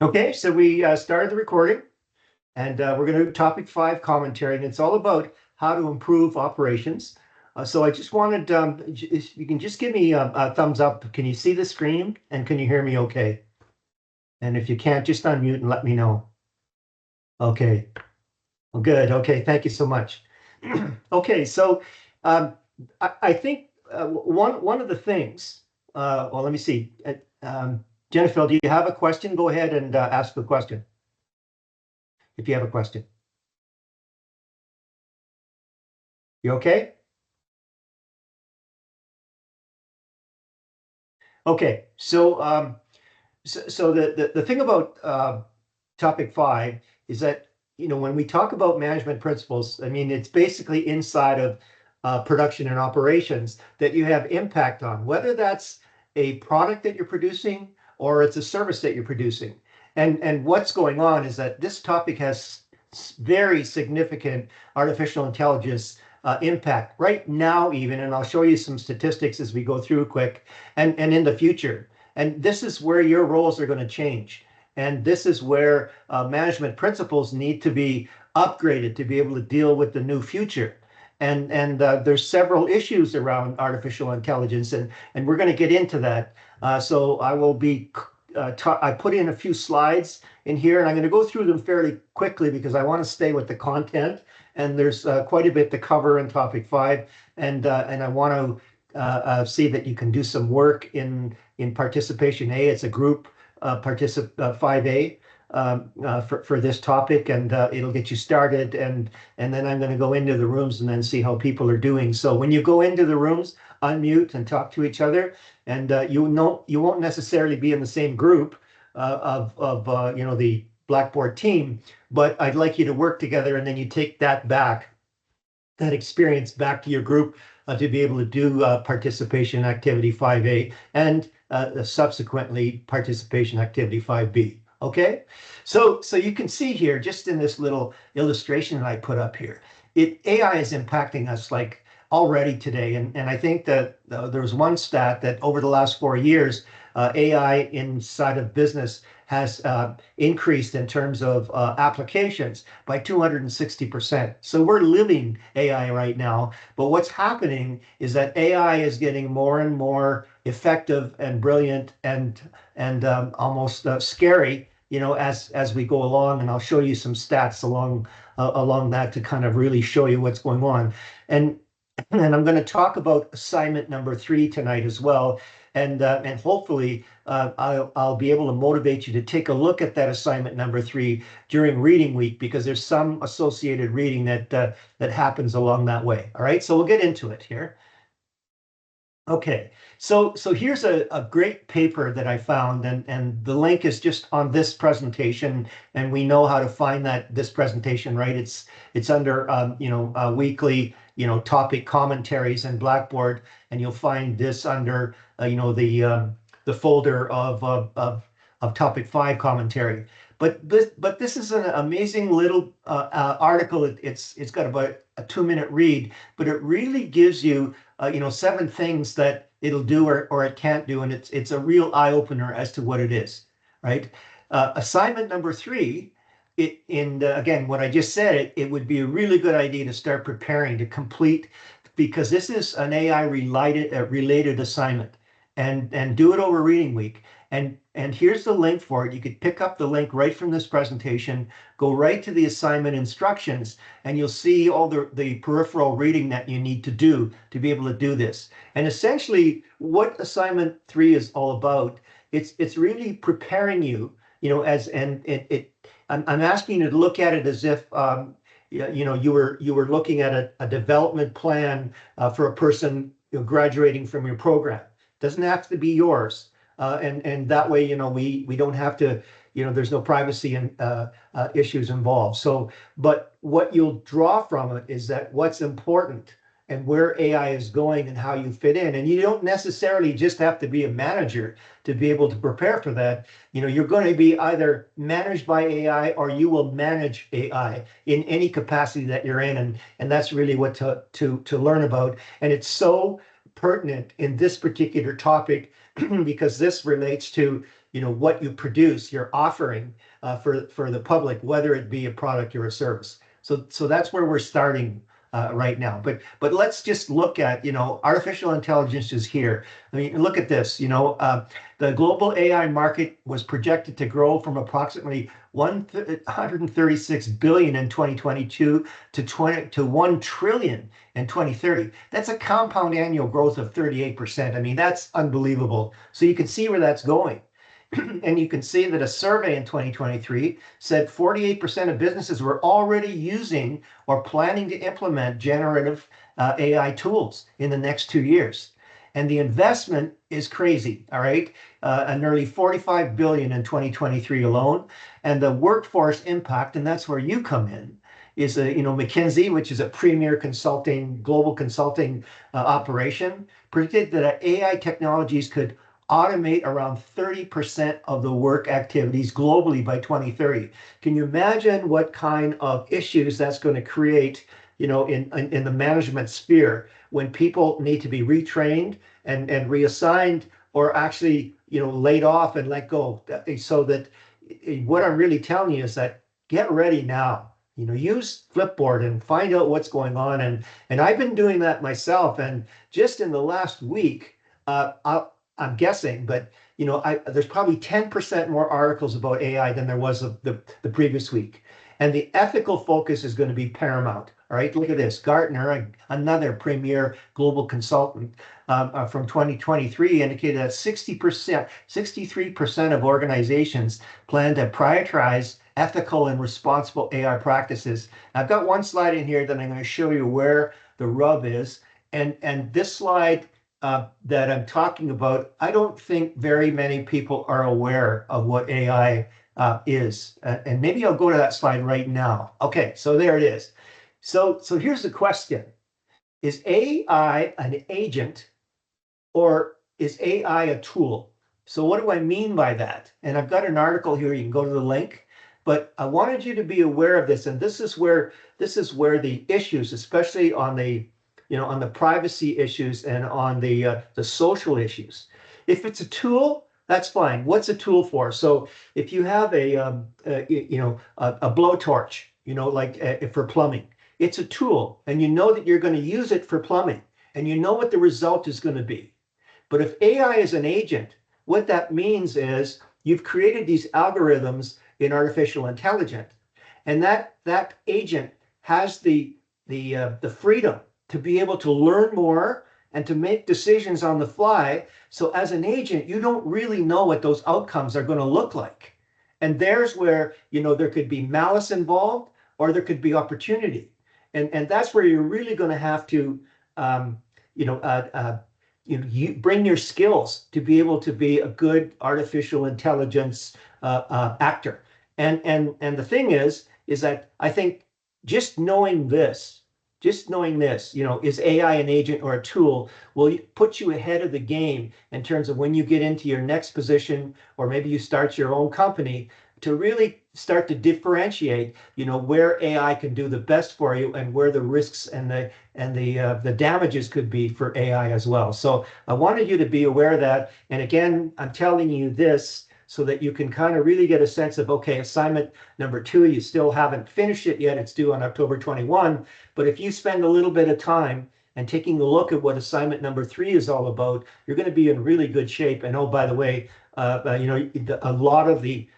Okay, so we started the recording, and we're going to do topic 5 commentary, and it's all about how to improve operations. So I just wanted, if you can just give me a thumbs up. Can you see the screen, and can you hear me okay? And if you can't, just unmute and let me know. Okay, well, good. Okay, thank you so much. Okay, so I think one of the things, well, let me see. Jennifer, do you have a question? Go ahead and ask the question if you have a question. You okay? Okay, so the thing about topic 5 is that when we talk about management principles, I mean it's basically inside of production and operations that you have impact on, whether that's a product that you're producing or it's a service that you're producing. And what's going on is that this topic has very significant artificial intelligence impact right now even, and I'll show you some statistics as we go through quick, and in the future. And this is where your roles are going to change. And this is where management principles need to be upgraded to be able to deal with the new future. And there's several issues around artificial intelligence, and we're going to get into that. So I will be, I put in a few slides in here, and I'm going to go through them fairly quickly because I want to stay with the content. And there's quite a bit to cover in topic 5, and I want to see that you can do some work in participation A. It's a group 5A for this topic, and it'll get you started. And then I'm going to go into the rooms and then see how people are doing. So when you go into the rooms, unmute and talk to each other. And you won't necessarily be in the same group of the Blackboard team, but I'd like you to work together, and then you take that experience back to your group to be able to do participation activity 5A and subsequently participation activity 5B. Okay, so you can see here, just in this little illustration that I put up here, AI is impacting us like already today. And I think that there was one stat that over the last 4 years, AI inside of business has increased in terms of applications by 260%. So we're living AI right now. But what's happening is that AI is getting more and more effective and brilliant and almost scary, as we go along. And I'll show you some stats along that to kind of really show you what's going on. And I'm going to talk about assignment number 3 tonight as well. And hopefully I'll be able to motivate you to take a look at that assignment number 3 during reading week, because there's some associated reading that happens along that way. All right, so we'll get into it here. Okay, so here's a great paper that I found, and the link is just on this presentation, and we know how to find this presentation, right? It's under weekly topic commentaries in Blackboard, and you'll find this under the folder of topic 5 commentary. But this is an amazing little article. It's got about a 2-minute read, but it really gives you 7 things that it'll do or it can't do, and it's a real eye opener as to what it is, right? Assignment number 3. Again, what I just said, it would be a really good idea to start preparing to complete, because this is an AI related assignment, and do it over reading week. And here's the link for it. You could pick up the link right from this presentation, go right to the assignment instructions, and you'll see all the peripheral reading that you need to do to be able to do this. And essentially, what assignment 3 is all about, it's really preparing you, I'm asking you to look at it as if you were looking at a development plan for a person graduating from your program. Doesn't have to be yours. And that way, we don't have to, there's no privacy and issues involved. So, but what you'll draw from it is that what's important and where AI is going and how you fit in. And you don't necessarily just have to be a manager to be able to prepare for that. You're going to be either managed by AI or you will manage AI in any capacity that you're in. And that's really what to learn about. And it's so pertinent in this particular topic because this relates to what you produce, your offering for the public, whether it be a product or a service. So that's where we're starting right now. But let's just look at, artificial intelligence is here. I mean, look at this. The global AI market was projected to grow from approximately 136 billion in 2022 to 1 trillion in 2030. That's a compound annual growth of 38%. I mean, that's unbelievable. So you can see where that's going. And you can see that a survey in 2023 said 48% of businesses were already using or planning to implement generative AI tools in the next 2 years. And the investment is crazy, all right? Nearly 45 billion in 2023 alone. And the workforce impact, and that's where you come in, is McKinsey, which is a premier global consulting operation, predicted that AI technologies could automate around 30% of the work activities globally by 2030. Can you imagine what kind of issues that's going to create, in the management sphere when people need to be retrained and reassigned, or actually, laid off and let go? So that what I'm really telling you is that get ready now. Use Flipboard and find out what's going on. And I've been doing that myself. And just in the last week, I'm guessing, but there's probably 10% more articles about AI than there was the previous week. And the ethical focus is going to be paramount. All right, look at this. Gartner, another premier global consultant from 2023, indicated that 63% of organizations plan to prioritize ethical and responsible AI practices. I've got one slide in here that I'm going to show you where the rub is. And this slide that I'm talking about, I don't think very many people are aware of what AI is. And maybe I'll go to that slide right now. Okay, so there it is. So here's the question. Is AI an agent, or is AI a tool? So what do I mean by that? And I've got an article here. You can go to the link. But I wanted you to be aware of this. And this is where the issues, especially on the privacy issues and on the social issues. If it's a tool, that's fine. What's a tool for? So if you have a blowtorch, for plumbing, it's a tool, and you know that you're going to use it for plumbing, and you know what the result is going to be. But if AI is an agent, what that means is you've created these algorithms in artificial intelligence, and that agent has the freedom to be able to learn more and to make decisions on the fly. So as an agent, you don't really know what those outcomes are going to look like. And there's where, there could be malice involved, or there could be opportunity. And that's where you're really going to have to, you bring your skills to be able to be a good artificial intelligence actor. And the thing is that I think just knowing this, is AI an agent or a tool, will put you ahead of the game in terms of when you get into your next position, or maybe you start your own company, to really start to differentiate, where AI can do the best for you, and where the risks and the damages could be for AI as well. So I wanted you to be aware of that. And again, I'm telling you this so that you can kind of really get a sense of, okay, assignment number 2, you still haven't finished it yet. It's due on October 21. But if you spend a little bit of time and taking a look at what assignment number 3 is all about, you're going to be in really good shape. And oh, by the way, a lot of the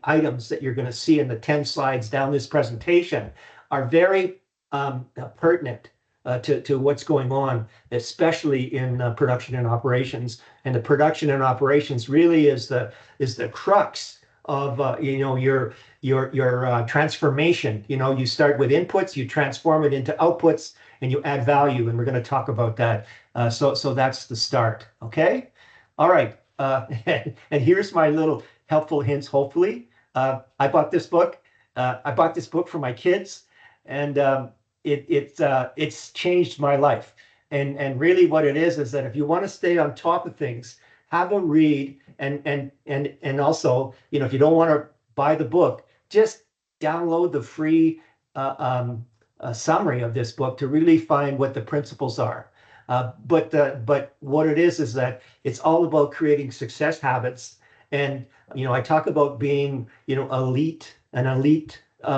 items that you're going to see in the 10 slides down this presentation are very pertinent to what's going on, especially in production and operations. And the production and operations really is the crux of your transformation. You start with inputs, you transform it into outputs, and you add value. And we're going to talk about that. So that's the start. Okay. All right. And here's my little helpful hints. Hopefully, I bought this book. I bought this book for my kids, and it's changed my life. And really, what it is that if you want to stay on top of things, have a read, and also, if you don't want to buy the book, just download the free summary of this book to really find what the principles are. But what it is that it's all about creating success habits And, I talk about being, an elite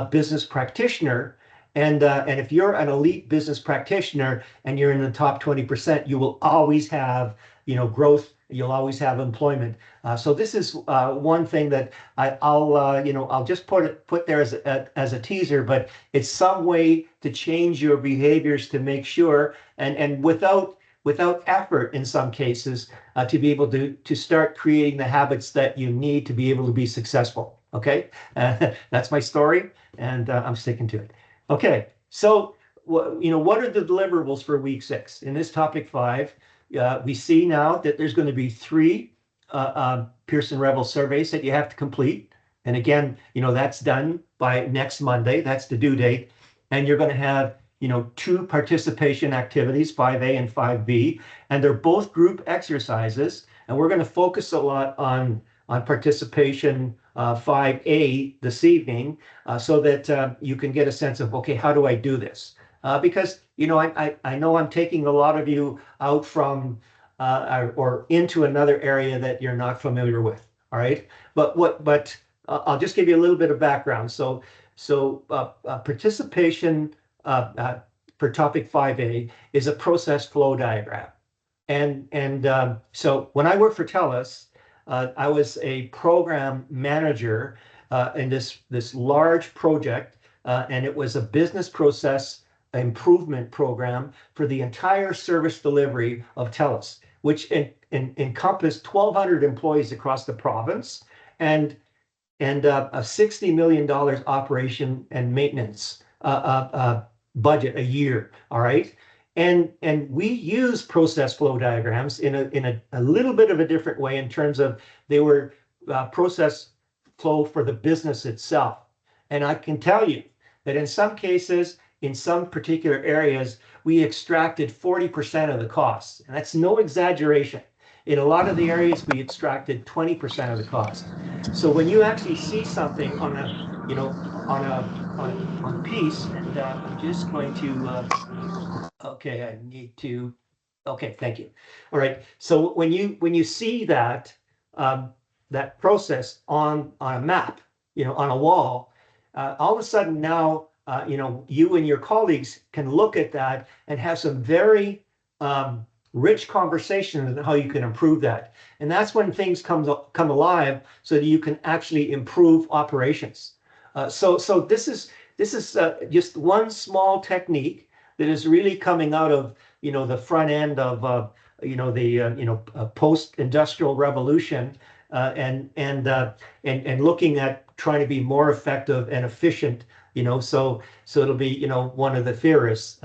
business practitioner. And if you're an elite business practitioner and you're in the top 20%, you will always have, growth. You'll always have employment. So this is one thing that I'll just put there as a teaser, but it's some way to change your behaviors to make sure, and without effort in some cases, to be able to start creating the habits that you need to be able to be successful. Okay, that's my story, and I'm sticking to it. Okay, so what are the deliverables for week 6? In this topic 5, we see now that there's going to be 3 Pearson Revel surveys that you have to complete. And again, that's done by next Monday. That's the due date. And you're going to have, 2 participation activities, 5A and 5B, and they're both group exercises. And we're going to focus a lot on participation 5A this evening, so that you can get a sense of, okay, how do I do this? Because I know I'm taking a lot of you out from or into another area that you're not familiar with. All right, but I'll just give you a little bit of background. So participation for topic 5A is a process flow diagram, and so when I worked for TELUS, I was a program manager in this large project, and it was a business process improvement program for the entire service delivery of TELUS, which encompassed 1,200 employees across the province, and a $60 million operation and maintenance budget a year. All right. And we use process flow diagrams in a little bit of a different way, in terms of they were process flow for the business itself. And I can tell you that in some cases, in some particular areas, we extracted 40% of the costs. And that's no exaggeration. In a lot of the areas, we extracted 20% of the cost. So when you actually see something on a piece, and I'm just going to, okay, I need to, okay, thank you. All right, so when you see that that process on a map, on a wall, all of a sudden now, you and your colleagues can look at that and have some very rich conversations on how you can improve that. And that's when things come alive, so that you can actually improve operations. So this is just one small technique that is really coming out of the front end of the post-industrial revolution, and looking at trying to be more effective and efficient. So it'll be one of the theorists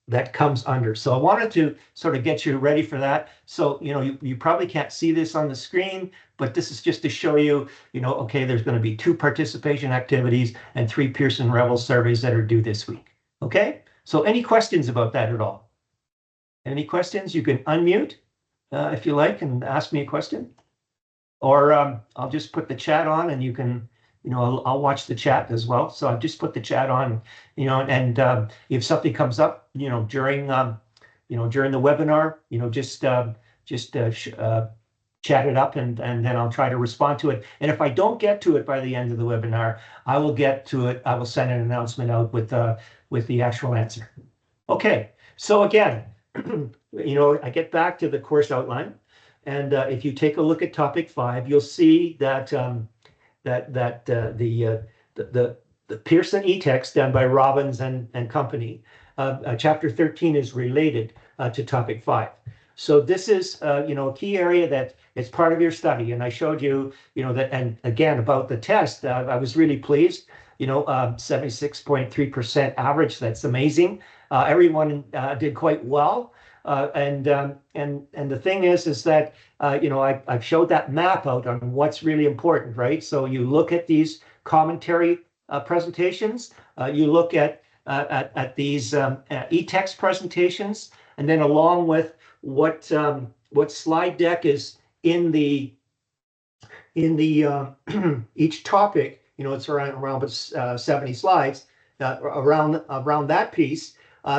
that comes under. So I wanted to sort of get you ready for that. So you probably can't see this on the screen, but this is just to show you, okay, there's going to be 2 participation activities and 3 Pearson Revel surveys that are due this week. Okay, so any questions about that at all? Any questions? You can unmute if you like and ask me a question, or I'll just put the chat on, and you can, I'll watch the chat as well. So I've just put the chat on, and if something comes up, during the webinar, just chat it up, and then I'll try to respond to it. And if I don't get to it by the end of the webinar, I will get to it. I will send an announcement out with the actual answer. Okay, so again, I get back to the course outline, and if you take a look at topic 5, you'll see that the Pearson e-text done by Robbins and company, chapter 13 is related to topic 5. So this is a key area that is part of your study, and I showed you that, and again about the test, I was really pleased. 76.3% average. That's amazing. Everyone did quite well. And the thing is that I've showed that map out on what's really important, right? So you look at these commentary presentations, you look at these e-text presentations, and then along with what slide deck is in the each topic. It's around 70 slides around that piece.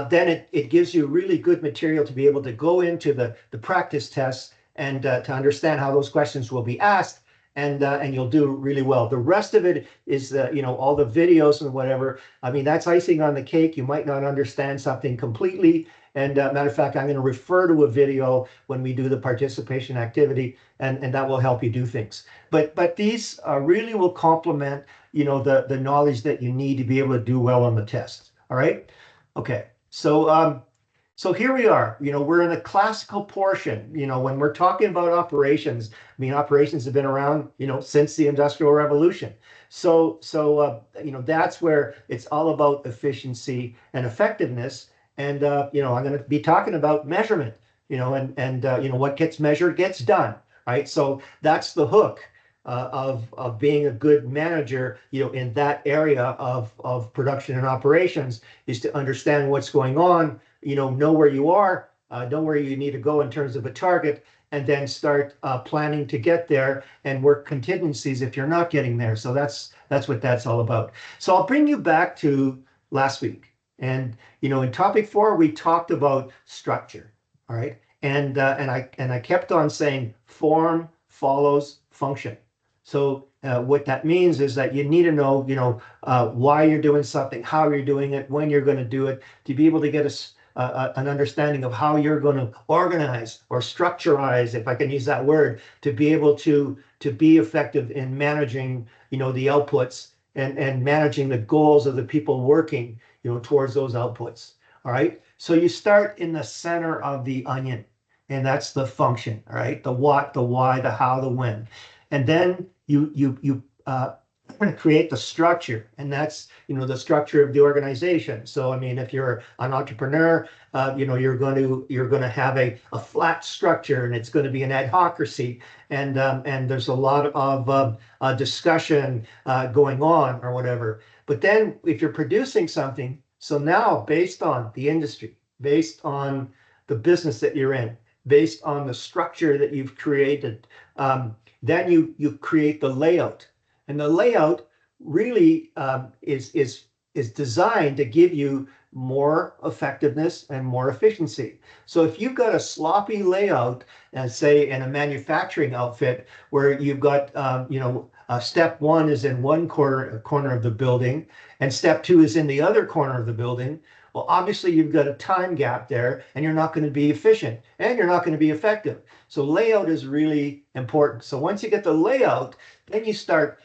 Then it gives you really good material to be able to go into the practice tests and to understand how those questions will be asked, and you'll do really well. The rest of it is, all the videos and whatever. I mean, that's icing on the cake. You might not understand something completely. And matter of fact, I'm going to refer to a video when we do the participation activity, and that will help you do things. But these really will complement, the knowledge that you need to be able to do well on the test. All right. Okay. So here we are, we're in the classical portion, when we're talking about operations. I mean, operations have been around, since the Industrial Revolution. So that's where it's all about efficiency and effectiveness. And, I'm going to be talking about measurement, and what gets measured gets done, right? So that's the hook of being a good manager, in that area of production and operations, is to understand what's going on, know where you are, know where you need to go in terms of a target, and then start planning to get there and work contingencies if you're not getting there. So that's what that's all about. So I'll bring you back to last week. And, in topic 4, we talked about structure. All right. And I kept on saying form follows function. So what that means is that you need to know, why you're doing something, how you're doing it, when you're going to do it, to be able to get an understanding of how you're going to organize or structurize, if I can use that word, to be able to be effective in managing, the outputs and managing the goals of the people working, towards those outputs. All right. So you start in the center of the onion, and that's the function. All right. The what, the why, the how, the when. And then you create the structure, and that's the structure of the organization. So I mean, if you're an entrepreneur, you're going to have a flat structure, and it's going to be an adhocracy, and there's a lot of discussion going on or whatever. But then if you're producing something, so now based on the industry, based on the business that you're in, based on the structure that you've created, then you create the layout. And the layout really is designed to give you more effectiveness and more efficiency. So if you've got a sloppy layout, say in a manufacturing outfit, where you've got step 1 is in one corner of the building, and step 2 is in the other corner of the building, well, obviously you've got a time gap there, and you're not going to be efficient, and you're not going to be effective. So layout is really important. So once you get the layout, then you start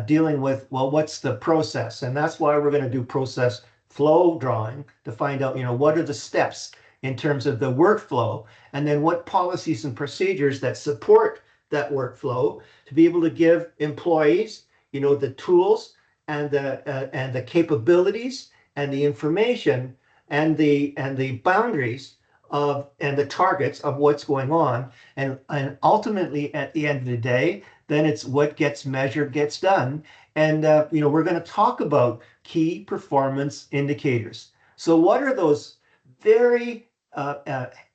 dealing with, well, what's the process? And that's why we're going to do process flow drawing, to find out, what are the steps in terms of the workflow, and then what policies and procedures that support that workflow, to be able to give employees, the tools and the capabilities and the information and the boundaries of, and the targets of what's going on. And ultimately, at the end of the day, then it's what gets measured gets done. And we're going to talk about key performance indicators. So what are those very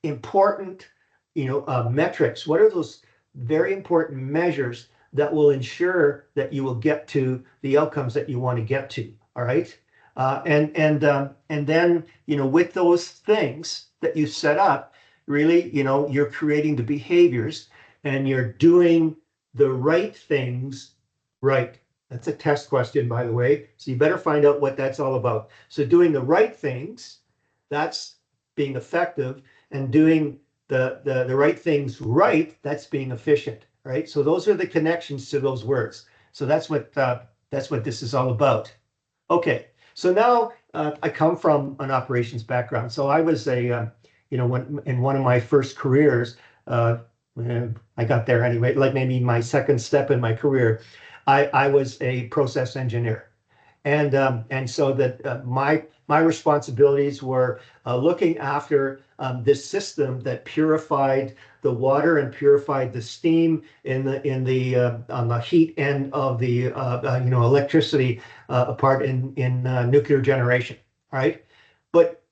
important metrics? What are those very important measures that will ensure that you will get to the outcomes that you want to get to? All right. And then, with those things that you set up, really, you're creating the behaviors, and you're doing the right things right. That's a test question, by the way. So you better find out what that's all about. So doing the right things, that's being effective, and doing the right things right, that's being efficient, right? So those are the connections to those words. So that's what this is all about. Okay. So now I come from an operations background. So I was when in one of my first careers, I got there anyway, like maybe my second step in my career, I was a process engineer. And so that my responsibilities were looking after this system that purified the water and purified the steam on the heat end of the electricity part in nuclear generation, right? But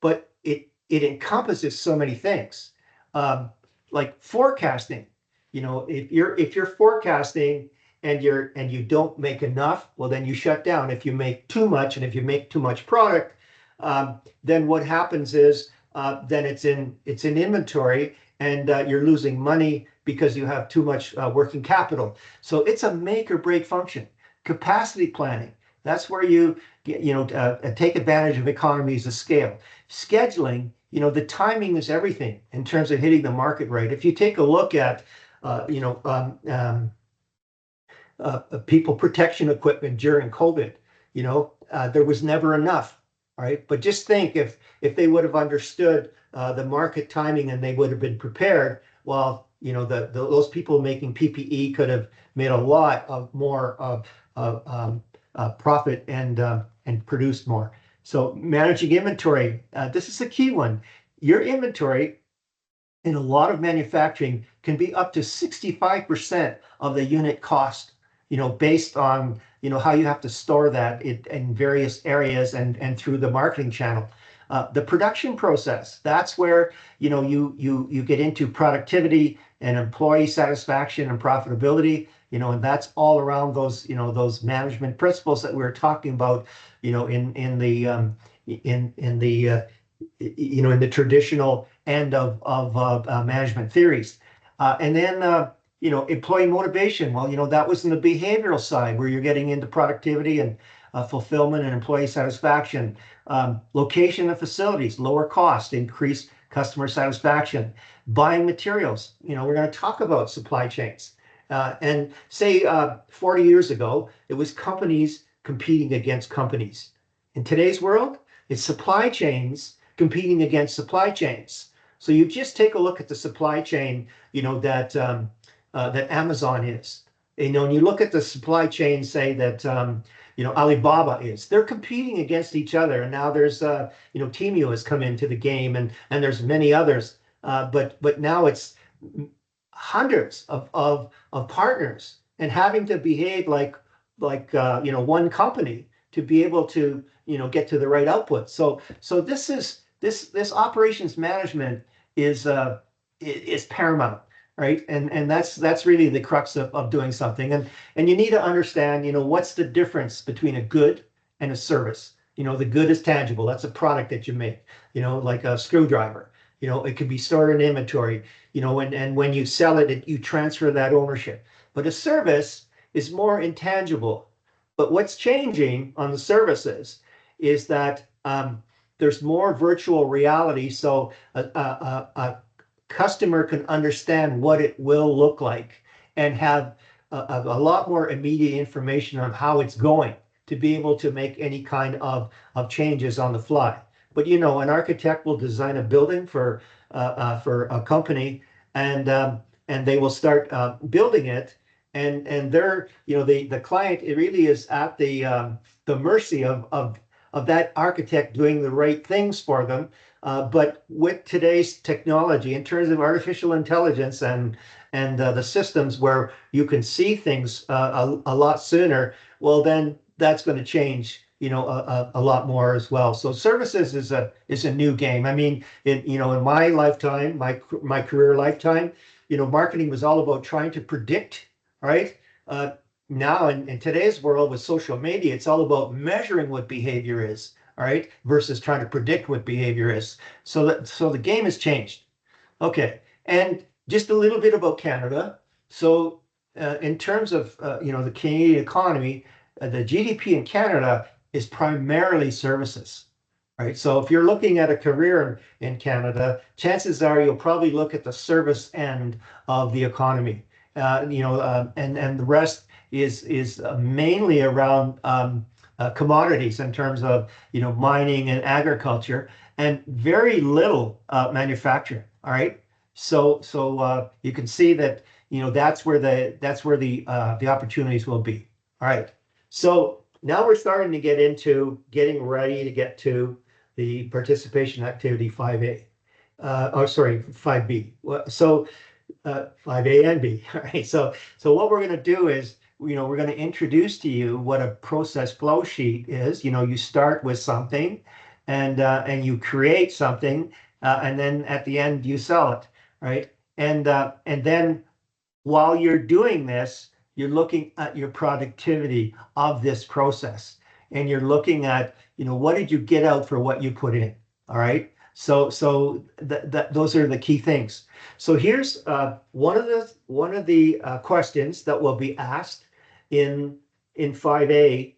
it encompasses so many things, like forecasting. If you're forecasting and you don't make enough, well, then you shut down. If you make too much, and if you make too much product, then what happens is then it's in inventory, and you're losing money because you have too much working capital. So it's a make or break function. Capacity planning, that's where you take advantage of economies of scale. Scheduling, the timing is everything in terms of hitting the market rate. If you take a look at people protection equipment during COVID. There was never enough, right? But just think if they would have understood the market timing and they would have been prepared, well, those people making PPE could have made a lot of more profit and produced more. So managing inventory, this is a key one. Your inventory in a lot of manufacturing can be up to 65% of the unit cost, based on, how you have to store that in various areas and through the marketing channel. The production process, that's where, you get into productivity and employee satisfaction and profitability, and that's all around those management principles that we were talking about, in the traditional end of management theories. And then, employee motivation. Well, that was in the behavioral side where you're getting into productivity and fulfillment and employee satisfaction. Location of facilities, lower cost, increased customer satisfaction. Buying materials. We're going to talk about supply chains. And say 40 years ago, it was companies competing against companies. In today's world, it's supply chains competing against supply chains. So you just take a look at the supply chain, that Amazon is. When you look at the supply chain, say that Alibaba is, they're competing against each other. And now there's Temu has come into the game, and there's many others. But now it's hundreds of partners, and having to behave like one company to be able to get to the right output. So this operations management is paramount, right? And that's really the crux of doing something. And you need to understand, what's the difference between a good and a service. The good is tangible. That's a product that you make, like a screwdriver. It could be stored in inventory, and when you sell it, you transfer that ownership. But a service is more intangible. But what's changing on the services is that there's more virtual reality. So a customer can understand what it will look like and have a lot more immediate information on how it's going to be able to make any kind of changes on the fly. But an architect will design a building for a company, and they will start building it, and they're the client, it really is at the mercy of that architect doing the right things for them. But with today's technology, in terms of artificial intelligence and the systems where you can see things a lot sooner, well, then that's going to change, a lot more as well. So services is a new game. I mean, in my lifetime, my career lifetime, marketing was all about trying to predict, right? Now in today's world with social media, it's all about measuring what behavior is, all right, versus trying to predict what behavior is. So the game has changed. Okay, and just a little bit about Canada. So in terms of the Canadian economy, the GDP in Canada is primarily services, right? So if you're looking at a career in Canada, chances are you'll probably look at the service end of the economy, and the rest is mainly around commodities in terms of mining and agriculture, and very little manufacturing. All right, so you can see that that's where the opportunities will be. All right, so now we're starting to get into getting ready to get to the participation activity 5A. 5B. So 5A and B. All right. So what we're going to do is, we're going to introduce to you what a process flow sheet is. You start with something, and you create something, and then at the end you sell it, right? And then while you're doing this, you're looking at your productivity of this process, and you're looking at what did you get out for what you put in. All right. Those are the key things. So here's one of the questions that will be asked in 5A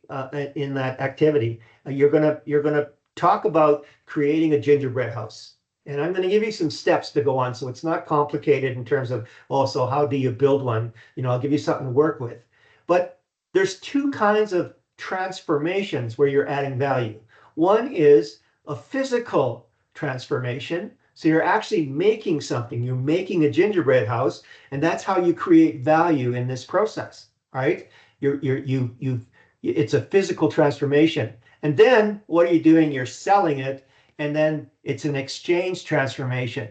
in that activity. You're gonna talk about creating a gingerbread house. And I'm going to give you some steps to go on, so it's not complicated in terms of, oh, so how do you build one? I'll give you something to work with. But there's two kinds of transformations where you're adding value. One is a physical transformation. So you're actually making something. You're making a gingerbread house, and that's how you create value in this process, right? It's a physical transformation. And then what are you doing? You're selling it, and then it's an exchange transformation.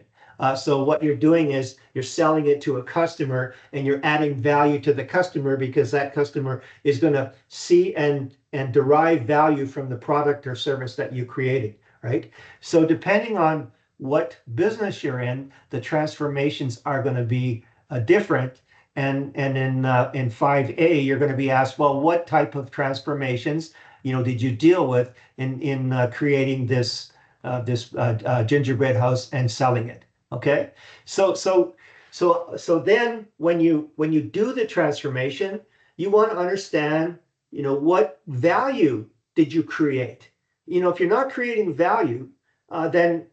So what you're doing is you're selling it to a customer, and you're adding value to the customer because that customer is going to see and derive value from the product or service that you created, right? So depending on what business you're in, the transformations are going to be different. And in 5A, you're going to be asked, well, what type of transformations, did you deal with in creating this gingerbread house and selling it? Okay, so then when you do the transformation, you want to understand, what value did you create? If you're not creating value, then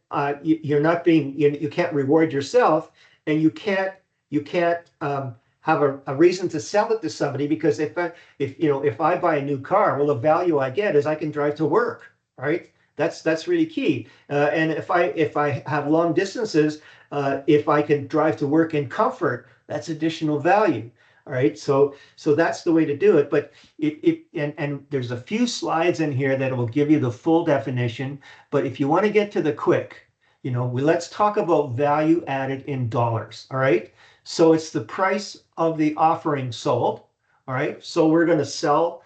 you're not being, you can't reward yourself, and you can't have a reason to sell it to somebody, because if I buy a new car, well, the value I get is I can drive to work, right? That's really key. And if I have long distances, if I can drive to work in comfort, that's additional value. All right, so that's the way to do it. But and there's a few slides in here that will give you the full definition. But if you want to get to the quick, let's talk about value added in dollars. All right, so it's the price of the offering sold. All right, so we're going to sell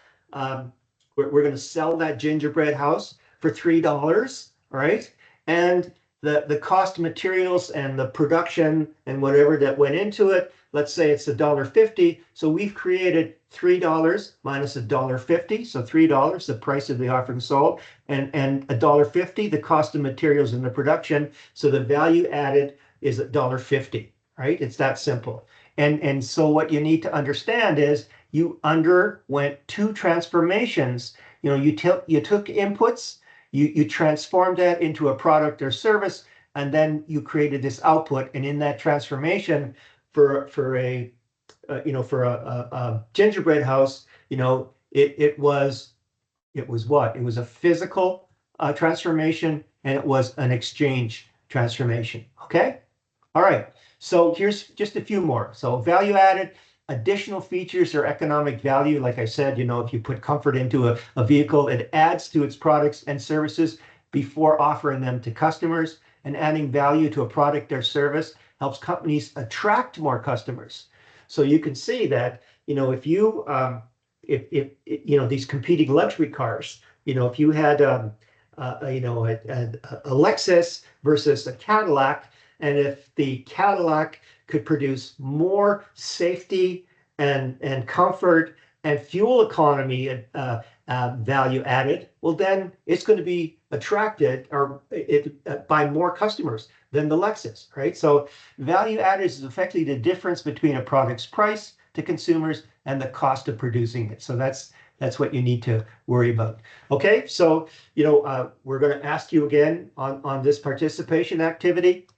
we're going to sell that gingerbread house for $3. All right, and the cost of materials and the production and whatever that went into it, let's say it's $1.50. So we've created $3 minus $1.50. So $3, the price of the offering sold, and $1.50, the cost of materials and the production. So the value added is $1.50, right? It's that simple. And so what you need to understand is you underwent two transformations. You took inputs, you transformed that into a product or service, and then you created this output. And in that transformation, for a gingerbread house, it was what? It was a physical transformation, and it was an exchange transformation. Okay. All right. So here's just a few more. So value added. Additional features or economic value, like I said, if you put comfort into a vehicle, it adds to its products and services before offering them to customers. And adding value to a product or service helps companies attract more customers. So you can see that, if these competing luxury cars, if you had a Lexus versus a Cadillac, and if the Cadillac could produce more safety and comfort and fuel economy value added, well, then it's going to be attracted by more customers than the Lexus, right? So value added is effectively the difference between a product's price to consumers and the cost of producing it. So that's what you need to worry about. Okay, so we're going to ask you again on this participation activity.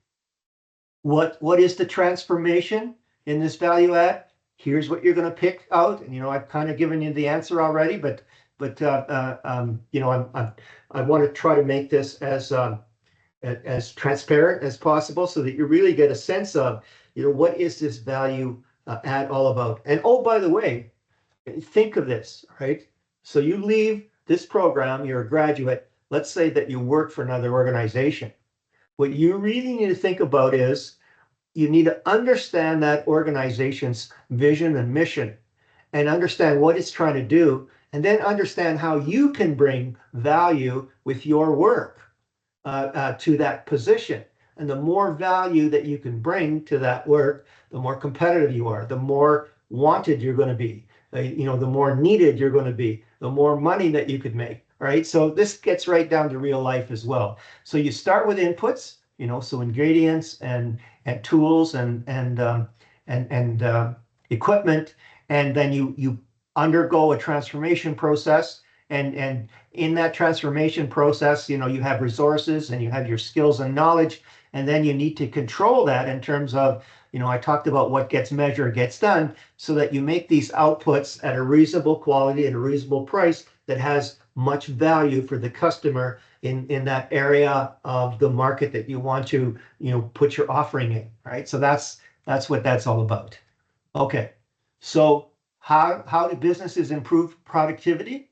What is the transformation in this value add? Here's what you're going to pick out. And I've kind of given you the answer already, but I want to try to make this as transparent as possible so that you really get a sense of what is this value add all about. And oh, by the way, think of this, right? So you leave this program, you're a graduate. Let's say that you work for another organization. What you really need to think about is you need to understand that organization's vision and mission, and understand what it's trying to do, and then understand how you can bring value with your work to that position. And the more value that you can bring to that work, the more competitive you are, the more wanted you're going to be, the more needed you're going to be, the more money that you could make. right? So this gets right down to real life as well. So you start with inputs, so ingredients and tools and equipment, and then you undergo a transformation process, and in that transformation process, you have resources and you have your skills and knowledge, and then you need to control that in terms of, I talked about what gets measured gets done, so that you make these outputs at a reasonable quality and a reasonable price that has much value for the customer in that area of the market that you want to, put your offering in, right? So that's what that's all about. Okay, so how do businesses improve productivity?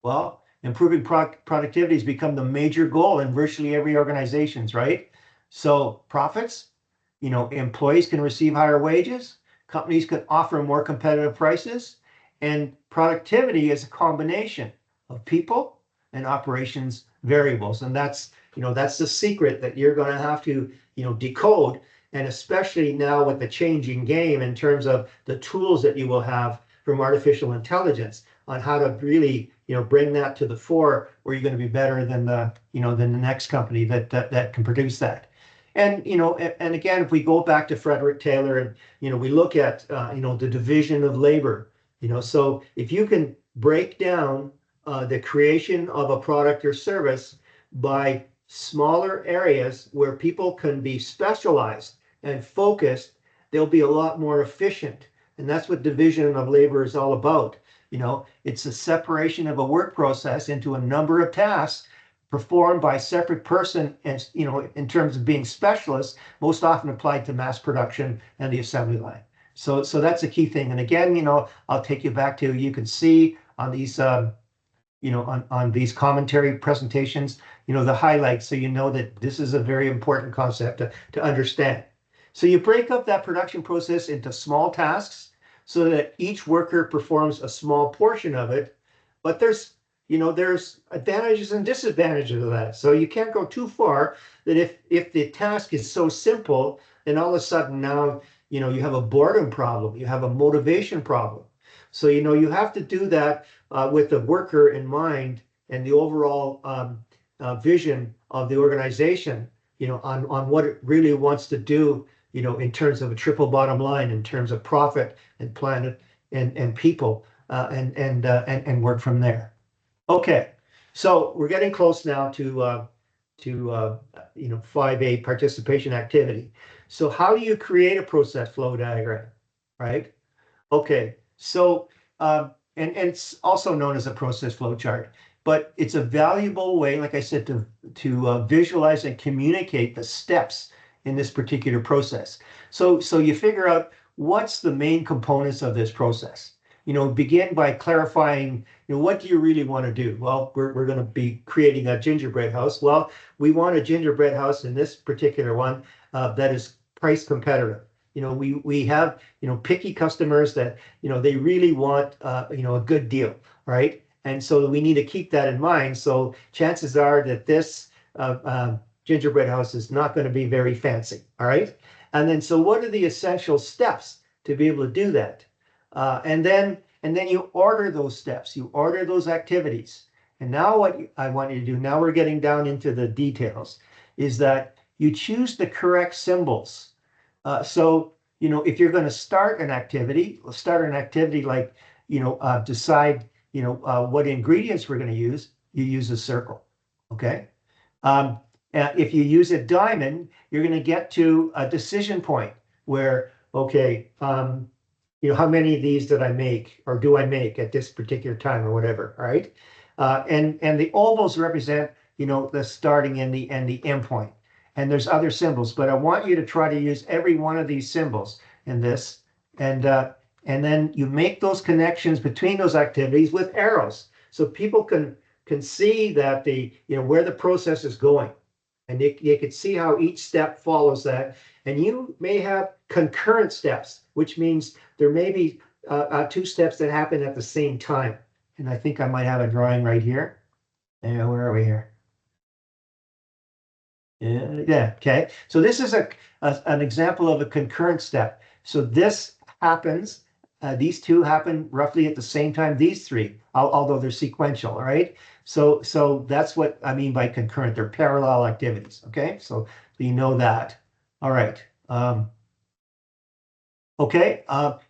Well, improving productivity has become the major goal in virtually every organizations, right? So profits, employees can receive higher wages, companies can offer more competitive prices, and productivity is a combination of people and operations variables. And that's the secret that you're going to have to, decode. And especially now with the changing game in terms of the tools that you will have from artificial intelligence on how to really, bring that to the fore, where you're going to be better than the next company that can produce that. And again, if we go back to Frederick Taylor and, we look at, the division of labor, so if you can break down the creation of a product or service by smaller areas where people can be specialized and focused, they'll be a lot more efficient. And that's what division of labor is all about. It's a separation of a work process into a number of tasks performed by a separate person, and in terms of being specialists, most often applied to mass production and the assembly line. So that's a key thing. And again, I'll take you back to, you can see on these on these commentary presentations, the highlights, so you know that this is a very important concept to understand. So you break up that production process into small tasks so that each worker performs a small portion of it, but there's advantages and disadvantages of that. So you can't go too far, that if the task is so simple, then all of a sudden now, you have a boredom problem, you have a motivation problem. So, you have to do that with the worker in mind and the overall vision of the organization, on what it really wants to do, in terms of a triple bottom line, in terms of profit and planet and people, and work from there. Okay, so we're getting close now to 5A, participation activity. So how do you create a process flow diagram, right? Okay, so and it's also known as a process flow chart, but it's a valuable way, like I said, to visualize and communicate the steps in this particular process. So you figure out what's the main components of this process. Begin by clarifying, what do you really want to do? Well, we're going to be creating a gingerbread house. Well, we want a gingerbread house in this particular one that is price competitive. We have, picky customers that, they really want, a good deal, right? And so we need to keep that in mind. So chances are that this gingerbread house is not going to be very fancy, all right? And then, so what are the essential steps to be able to do that? And then you order those steps, you order those activities. And now what I want you to do, now we're getting down into the details, is that you choose the correct symbols. So, if you're going to start an activity like, decide, what ingredients we're going to use, you use a circle, okay? If you use a diamond, you're going to get to a decision point where, okay, how many of these did I make, or do I make at this particular time, or whatever, all right? And the ovals represent, the starting and the end point. And there's other symbols, but I want you to try to use every one of these symbols in this, and then you make those connections between those activities with arrows, so people can see that where the process is going, and you can see how each step follows that. And you may have concurrent steps, which means there may be two steps that happen at the same time. And I think I might have a drawing right here. And where are we here? Yeah, okay. So this is an example of a concurrent step. So this happens these two happen roughly at the same time, these three, although they're sequential, all right? So that's what I mean by concurrent. They're parallel activities, okay? So you know that. All right. Okay,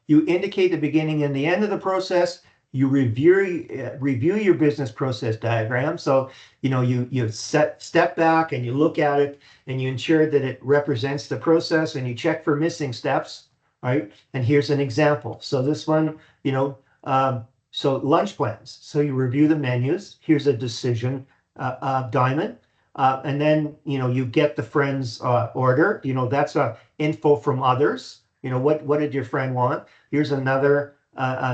you indicate the beginning and the end of the process. You review your business process diagram. So, you step back and you look at it and you ensure that it represents the process and you check for missing steps. Right? And here's an example. So this one, so lunch plans. So you review the menus. Here's a decision diamond. And then, you get the friend's order. That's a info from others. What did your friend want? Here's another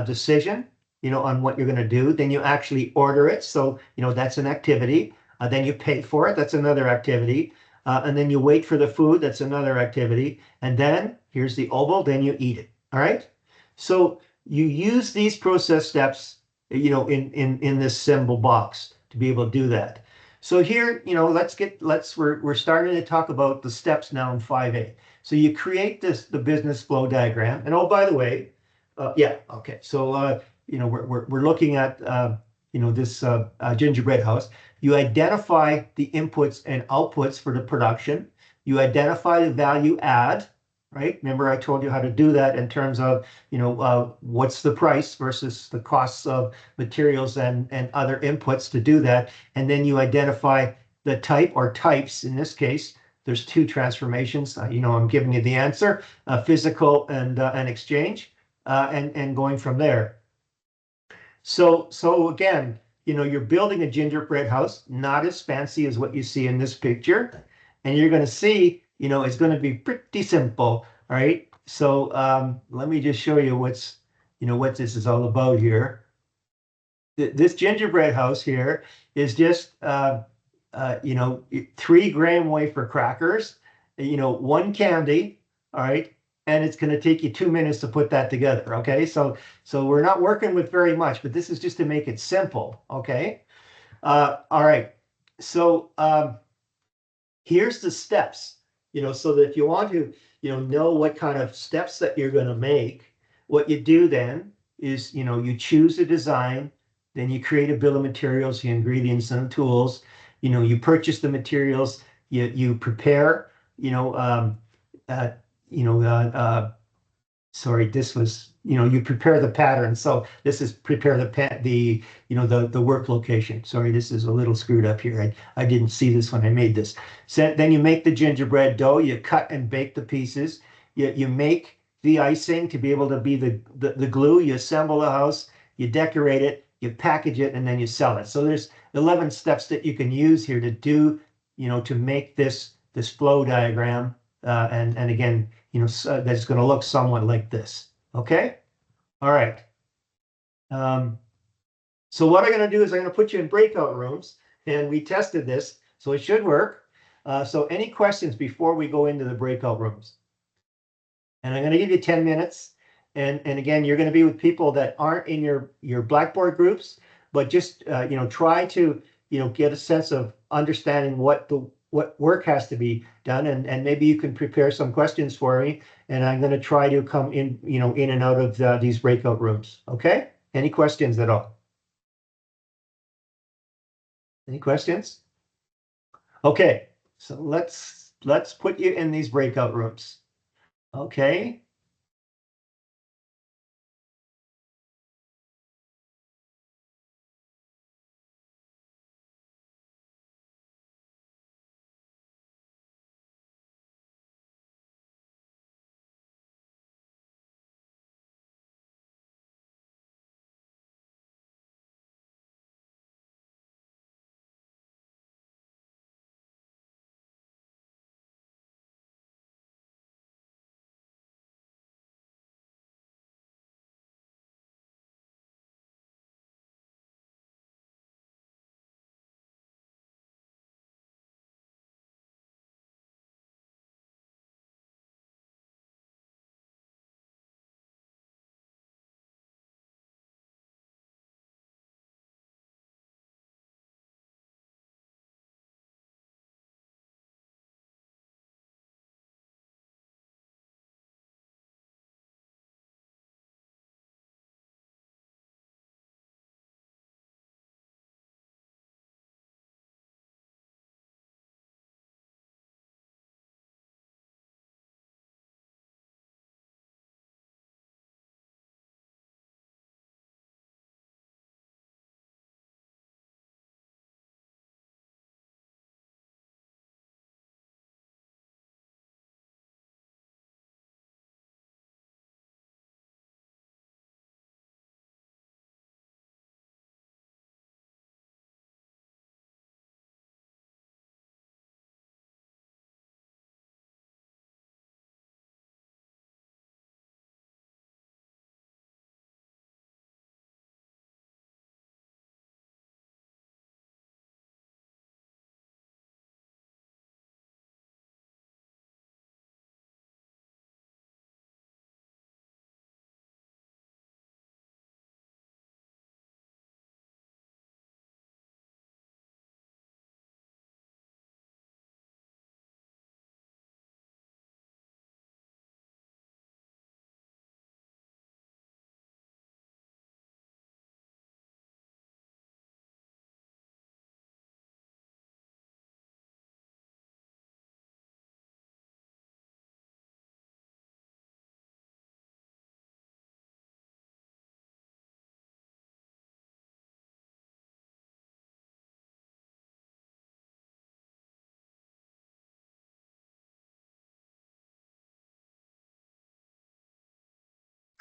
decision, on what you're going to do. Then you actually order it. So, that's an activity. Then you pay for it. That's another activity. And then you wait for the food. That's another activity. And then here's the oval. Then you eat it. All right. So you use these process steps, in this symbol box to be able to do that. So here, we're starting to talk about the steps now in 5A. So you create the business flow diagram. And oh, by the way, yeah, okay. So, we're looking at, this gingerbread house. You identify the inputs and outputs for the production. You identify the value add, right? Remember, I told you how to do that in terms of, what's the price versus the costs of materials and other inputs to do that. And then you identify the type or types. In this case, there's two transformations. I'm giving you the answer, physical and exchange, and going from there. So again, you're building a gingerbread house, not as fancy as what you see in this picture. And you're going to see, it's going to be pretty simple. All right. So let me just show you what this is all about here. This gingerbread house here is just, 3-gram wafer crackers, one candy. All right. And it's going to take you 2 minutes to put that together. Okay. So we're not working with very much, but this is just to make it simple. Okay. All right. So here's the steps, so that if you want to, know what kind of steps that you're going to make, what you do then is, you choose a design, then you create a bill of materials, the ingredients and the tools, you purchase the materials, you prepare, uh, you know, sorry, this was, you prepare the pattern. So this is prepare the work location. Sorry, this is a little screwed up here. I didn't see this when I made this. So then you make the gingerbread dough, you cut and bake the pieces, you make the icing to be able to be the glue, you assemble the house, you decorate it, you package it, and then you sell it. So there's 11 steps that you can use here to do, to make this flow diagram. And again, that's going to look somewhat like this. Okay? All right. So what I'm going to do is I'm going to put you in breakout rooms, and we tested this, so it should work. So any questions before we go into the breakout rooms? And I'm going to give you 10 minutes. And again, you're going to be with people that aren't in your Blackboard groups, but just, try to, get a sense of understanding what work has to be done. And maybe you can prepare some questions for me. And I'm going to try to come in, in and out of these breakout rooms. Okay? Any questions at all? Any questions? Okay. So let's put you in these breakout rooms. Okay.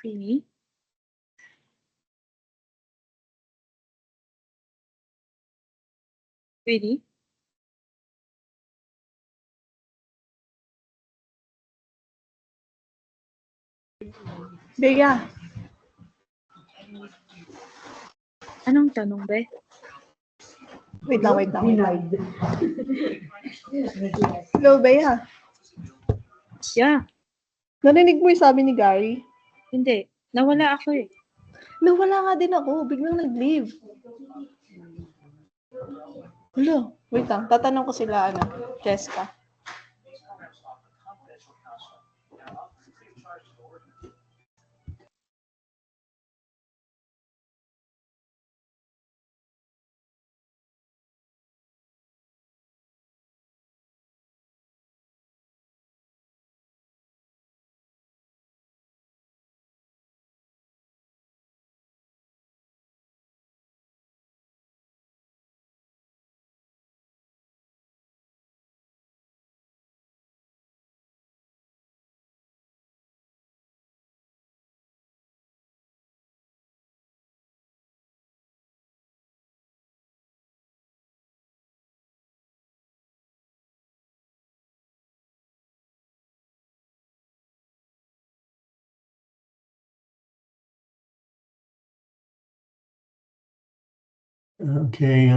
Really? Really? Bea, Anong tanong, be? wait lang, wait lang, wait lang. Hello, Bea. Yeah, Narinig mo yung sabi ni Gary? hindi. Nawala ako eh. Nawala nga din ako. Biglang nag-leave. Hello, wait lang. Tatanong ko sila, Jessica. Okay.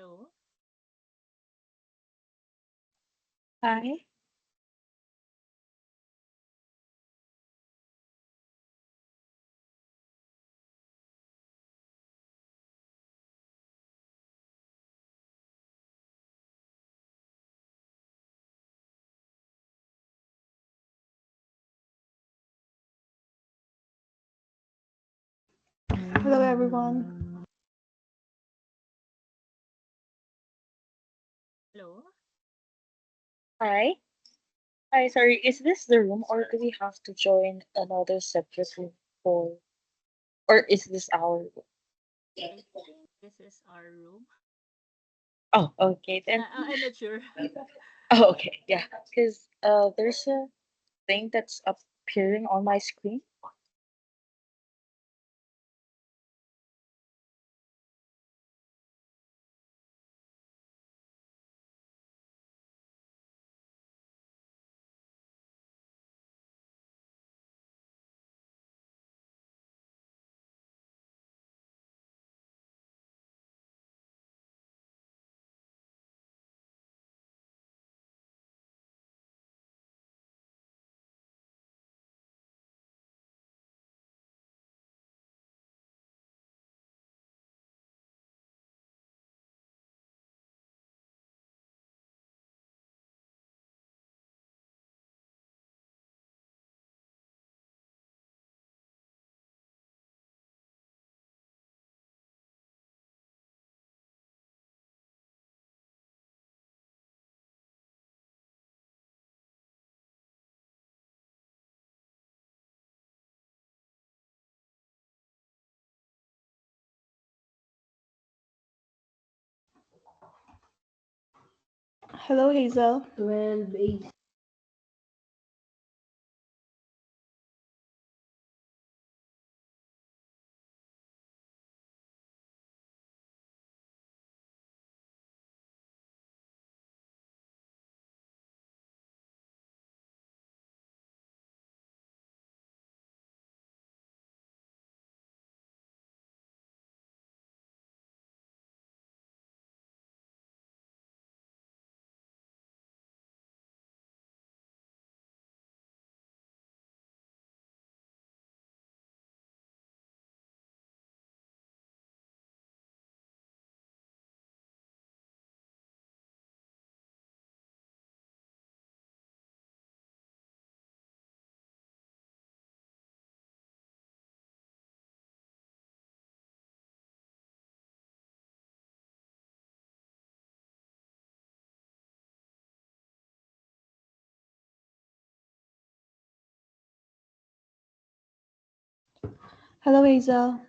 Hello? Hi? Hello, everyone. Hello? Hi? Hi, sorry, is this the room or do we have to join another separate room for, or is this our room? I think this is our room. Oh, okay then. I'm not sure. Oh, okay, yeah, because there's a thing that's appearing on my screen. Hello, Hazel. Hello, Hazel.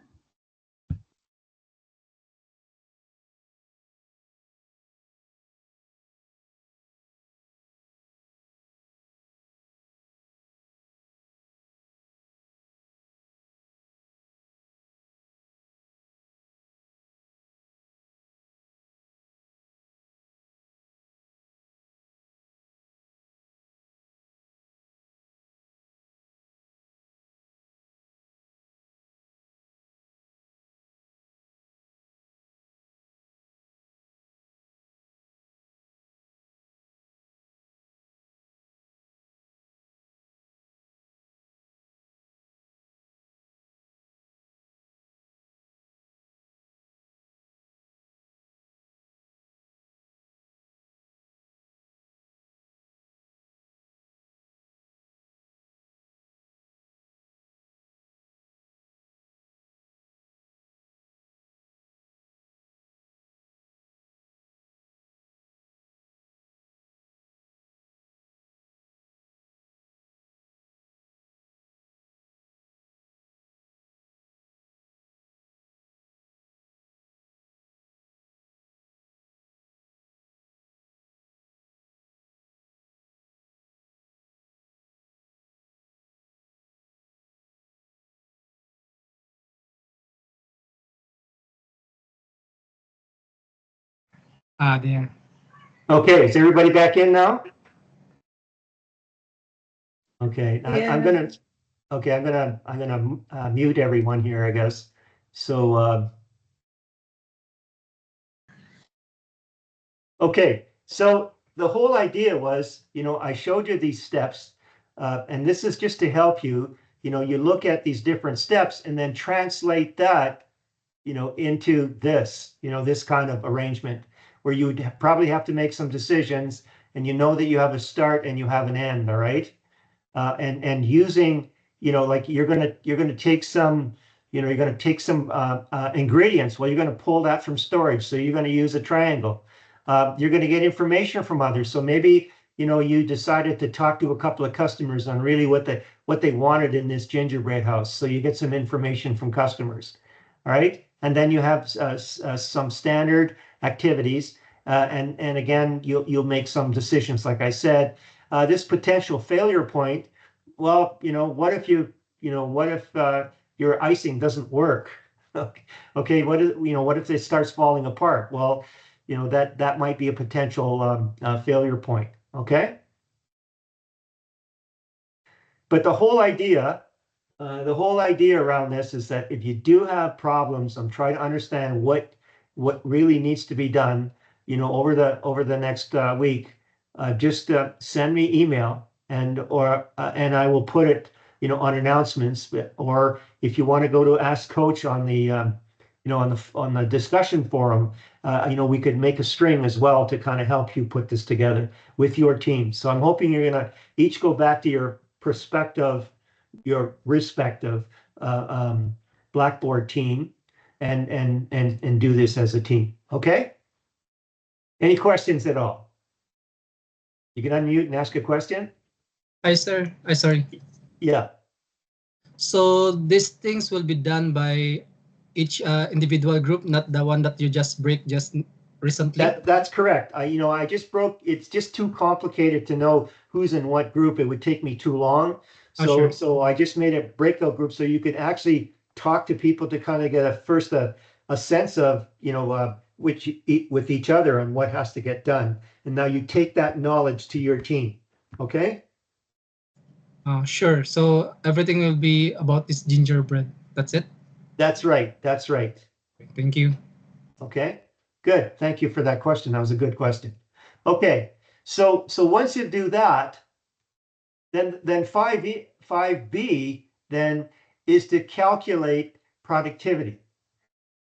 There. Okay, is everybody back in now? Okay, I'm Yeah. gonna mute everyone here, I guess. So, okay, so the whole idea was, I showed you these steps, and this is just to help you. You look at these different steps and then translate that, into this kind of arrangement where you would probably have to make some decisions, and you know that you have a start and you have an end, all right? And using, like you're gonna take some, ingredients. Well, you're gonna pull that from storage, so you're gonna use a triangle. You're gonna get information from others. So maybe, you decided to talk to a couple of customers on really what they wanted in this gingerbread house. So you get some information from customers. All right. And then you have some standard activities. And again, you'll make some decisions. Like I said, this potential failure point, well, what if your icing doesn't work? Okay, what if it starts falling apart? Well, that might be a potential failure point. Okay. But the whole idea around this is that if you do have problems, I'm trying to understand what really needs to be done, over the next week. Just send me email, and I will put it, on announcements. Or if you want to go to Ask Coach on the on the discussion forum, we could make a string as well to kind of help you put this together with your team. So I'm hoping you're gonna each go back to your respective Blackboard team and do this as a team. Okay? Any questions at all? You can unmute and ask a question. Hi, sir. I sorry. Yeah. So these things will be done by each individual group, not the one that you just break just recently. That's correct. I just broke. It's just too complicated to know who's in what group. It would take me too long. Oh, So sure. so I just made a breakout group so you could actually talk to people to kind of get a sense of with each other and what has to get done. And now you take that knowledge to your team. Okay. Sure. So everything will be about this gingerbread. That's it. That's right. That's right. Thank you. Okay, good. Thank you for that question. That was a good question. Okay, so once you do that, then 5B then is to calculate productivity.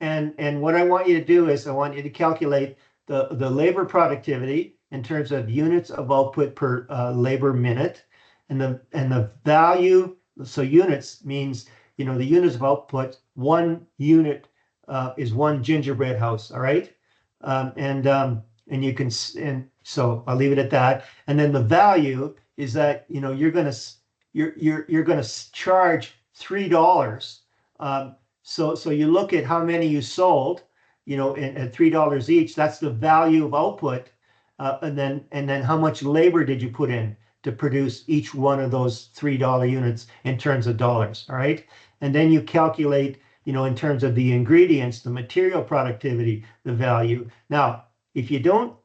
And what I want you to do is I want you to calculate the labor productivity in terms of units of output per labor minute, and the value. So units means the units of output. 1 unit is one gingerbread house. All right, and you can and so I'll leave it at that. And then the value is that you're gonna charge $3 So you look at how many you sold, at $3 each, that's the value of output. And then how much labor did you put in to produce each one of those $3 units in terms of dollars, all right? And then you calculate, in terms of the ingredients, the material productivity, the value. Now, if you don't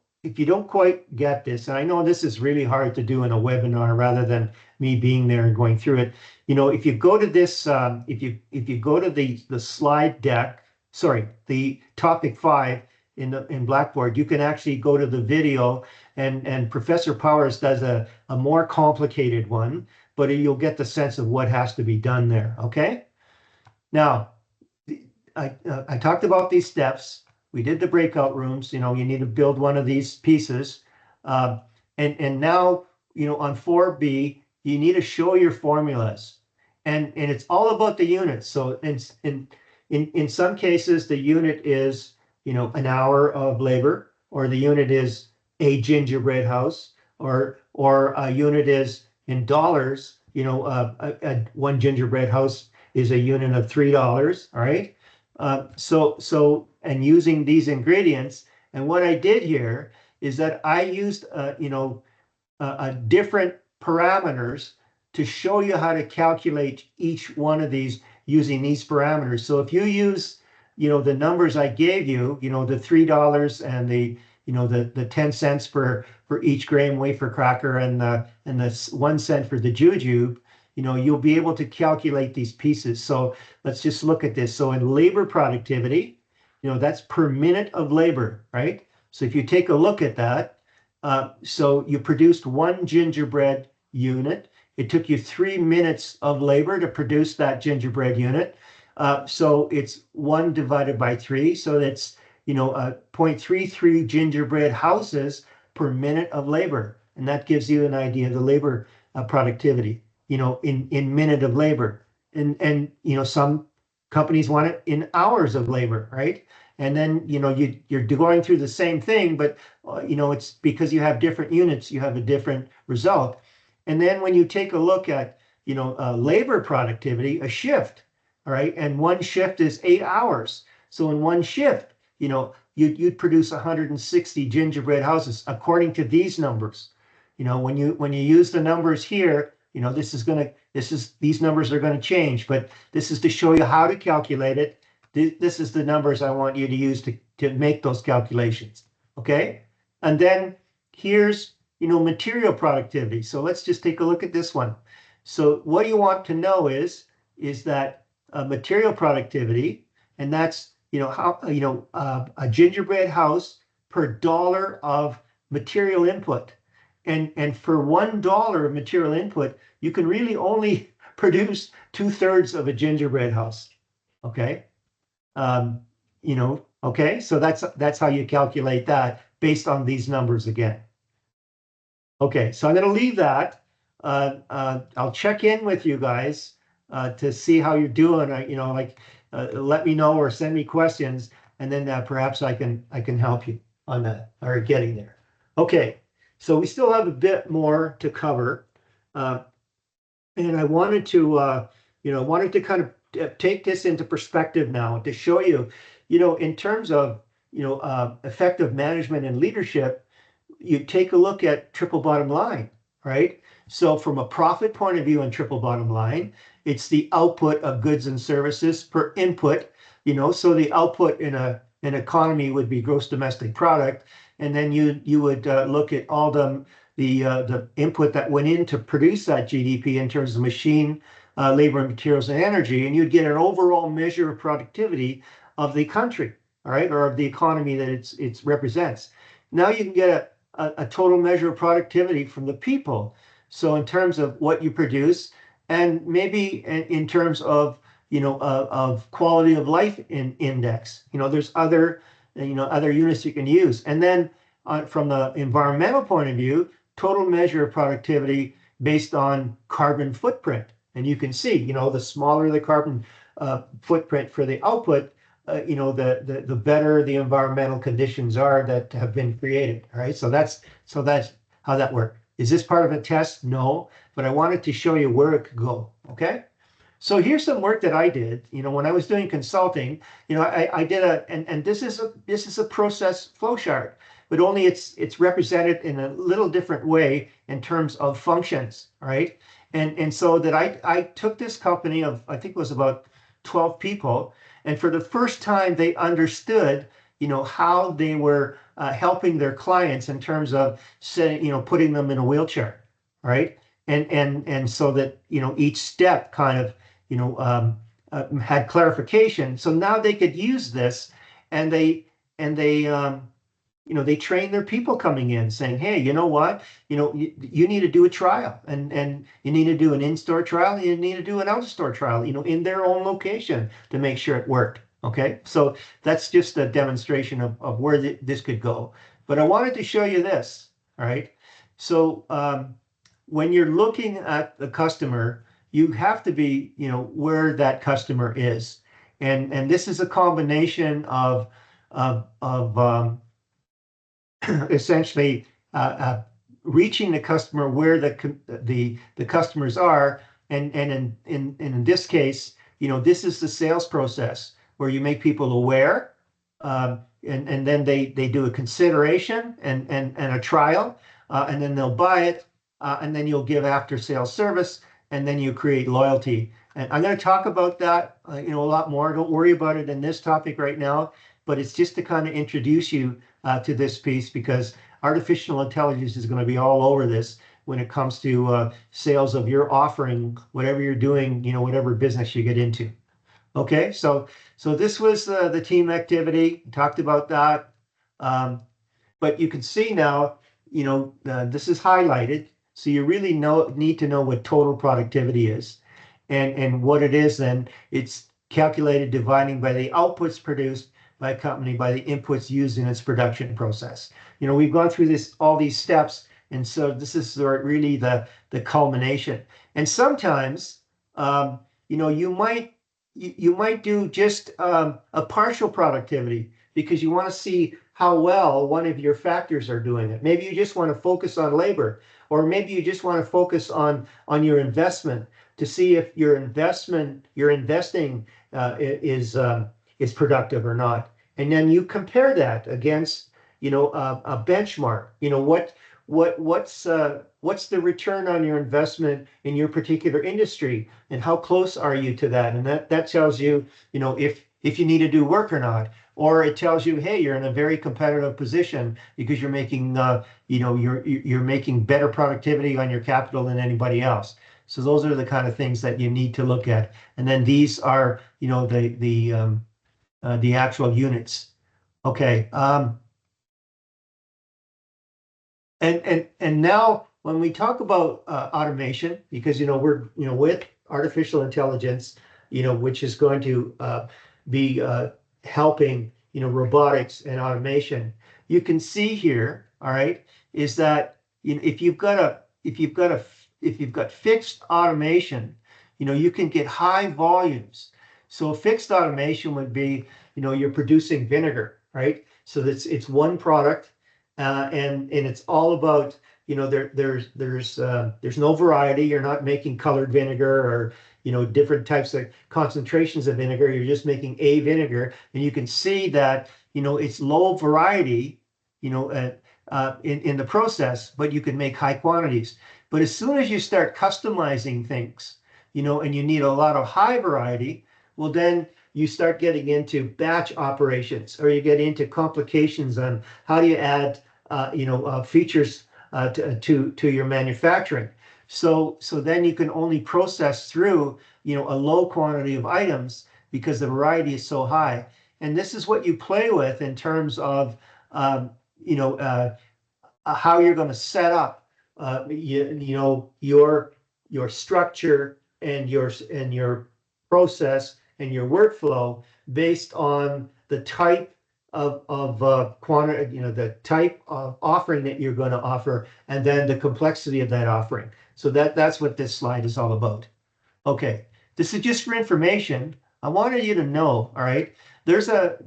quite get this, and I know this is really hard to do in a webinar rather than me being there and going through it, if you go to this, if you go to the slide deck, sorry, the topic 5 in Blackboard, you can actually go to the video, and Professor Powers does a more complicated one, but you'll get the sense of what has to be done there. Okay. Now, I talked about these steps. We did the breakout rooms. You need to build one of these pieces, and now on 4B you need to show your formulas, and it's all about the units. So in some cases the unit is an hour of labor, or the unit is a gingerbread house, or a unit is in dollars. One gingerbread house is a unit of $3. All right. And using these ingredients, and what I did here is that I used different parameters to show you how to calculate each one of these using these parameters. So if you use the numbers I gave you, the $3 and the 10 cents for each graham wafer cracker, and the 1 cent for the jujube, you'll be able to calculate these pieces. So let's just look at this. So in labor productivity, that's per minute of labor, right? So if you take a look at that, so you produced 1 gingerbread unit. It took you 3 minutes of labor to produce that gingerbread unit. So it's 1 divided by 3. So that's, 0.33 gingerbread houses per minute of labor. And that gives you an idea of the labor productivity, in minute of labor. And some companies want it in hours of labor, right? And then, you're going through the same thing, but, it's because you have different units, you have a different result. And then when you take a look at, labor productivity, a shift, all right, and one shift is 8 hours. So in one shift, you'd produce 160 gingerbread houses according to these numbers. When you use the numbers here, these numbers are going to change, but this is to show you how to calculate it. This is the numbers I want you to use to make those calculations. Okay. And then here's, material productivity. So let's just take a look at this one. So what you want to know is that material productivity, and that's, how, a gingerbread house per dollar of material input. And for $1 of material input, you can really only produce 2/3 of a gingerbread house. Okay. Okay. So that's how you calculate that based on these numbers again. Okay. So I'm going to leave that. I'll check in with you guys to see how you're doing. Let me know or send me questions, and then perhaps I can help you on that, or getting there. Okay. So we still have a bit more to cover, and I wanted to kind of take this into perspective now to show you, in terms of effective management and leadership. You take a look at triple bottom line, right? So from a profit point of view on triple bottom line, it's the output of goods and services per input. So the output in an economy would be gross domestic product. And then you would look at all the input that went in to produce that GDP in terms of machine, labor, and materials and energy, and you'd get an overall measure of productivity of the country, all right, or of the economy that it represents. Now you can get a total measure of productivity from the people. So in terms of what you produce, and maybe in terms of of quality of life index. There's other units you can use. And then from the environmental point of view, total measure of productivity based on carbon footprint. And you can see, the smaller the carbon footprint for the output, the better the environmental conditions are that have been created. All right. So that's how that works. Is this part of a test? No, but I wanted to show you where it could go. Okay. So here's some work that I did, when I was doing consulting, I did and this is a process flow chart, but only it's represented in a little different way in terms of functions, right? And so that I took this company of, I think it was about 12 people, and for the first time they understood, how they were helping their clients in terms of setting, putting them in a wheelchair, right? And so that, each step kind of, had clarification. So now they could use this, and they train their people coming in saying, hey, you know what, you need to do a trial, and you need to do an in-store trial, and you need to do an out-of-store trial, in their own location to make sure it worked. Okay, so that's just a demonstration of where this could go. But I wanted to show you this. All right, so when you're looking at the customer, you have to be, where that customer is, and this is a combination of essentially reaching the customer where the customers are, and in this case, this is the sales process where you make people aware, and then they do a consideration and a trial, and then they'll buy it, and then you'll give after sales service, and then you create loyalty. And I'm going to talk about that, a lot more. Don't worry about it in this topic right now, but it's just to kind of introduce you to this piece, because artificial intelligence is going to be all over this when it comes to sales of your offering, whatever you're doing, whatever business you get into. Okay, so this was the team activity. Talked about that, but you can see now, this is highlighted, so you really need to know what total productivity is, and what it is. Then it's calculated dividing by the outputs produced by a company by the inputs used in its production process. We've gone through all these steps, and so this is really the culmination. And sometimes, you might do just a partial productivity because you want to see how well one of your factors are doing it. Maybe you just want to focus on labor, or maybe you just want to focus on your investment to see if you're investing is productive or not. And then you compare that against, a benchmark. What's the return on your investment in your particular industry, and how close are you to that? And that tells you, if you need to do work or not. Or it tells you, hey, you're in a very competitive position because you're making, you're making better productivity on your capital than anybody else. So those are the kind of things that you need to look at. And then these are, the actual units. Okay. And now when we talk about automation, because we're with artificial intelligence, which is going to be helping robotics and automation, you can see here, all right, is that if you've got fixed automation, you can get high volumes. So fixed automation would be, you're producing vinegar, right? So it's one product, and it's all about, there's no variety. You're not making colored vinegar or different types of concentrations of vinegar. You're just making a vinegar, and you can see that it's low variety, in the process, but you can make high quantities. But as soon as you start customizing things, and you need a lot of high variety, well, then you start getting into batch operations, or you get into complications on how do you add, features to your manufacturing. So then you can only process through, a low quantity of items because the variety is so high. And this is what you play with in terms of, how you're going to set up, your structure and your process and your workflow based on the type of quantity, the type of offering that you're going to offer, and then the complexity of that offering. So that's what this slide is all about. Okay, this is just for information. I wanted you to know, all right, there's a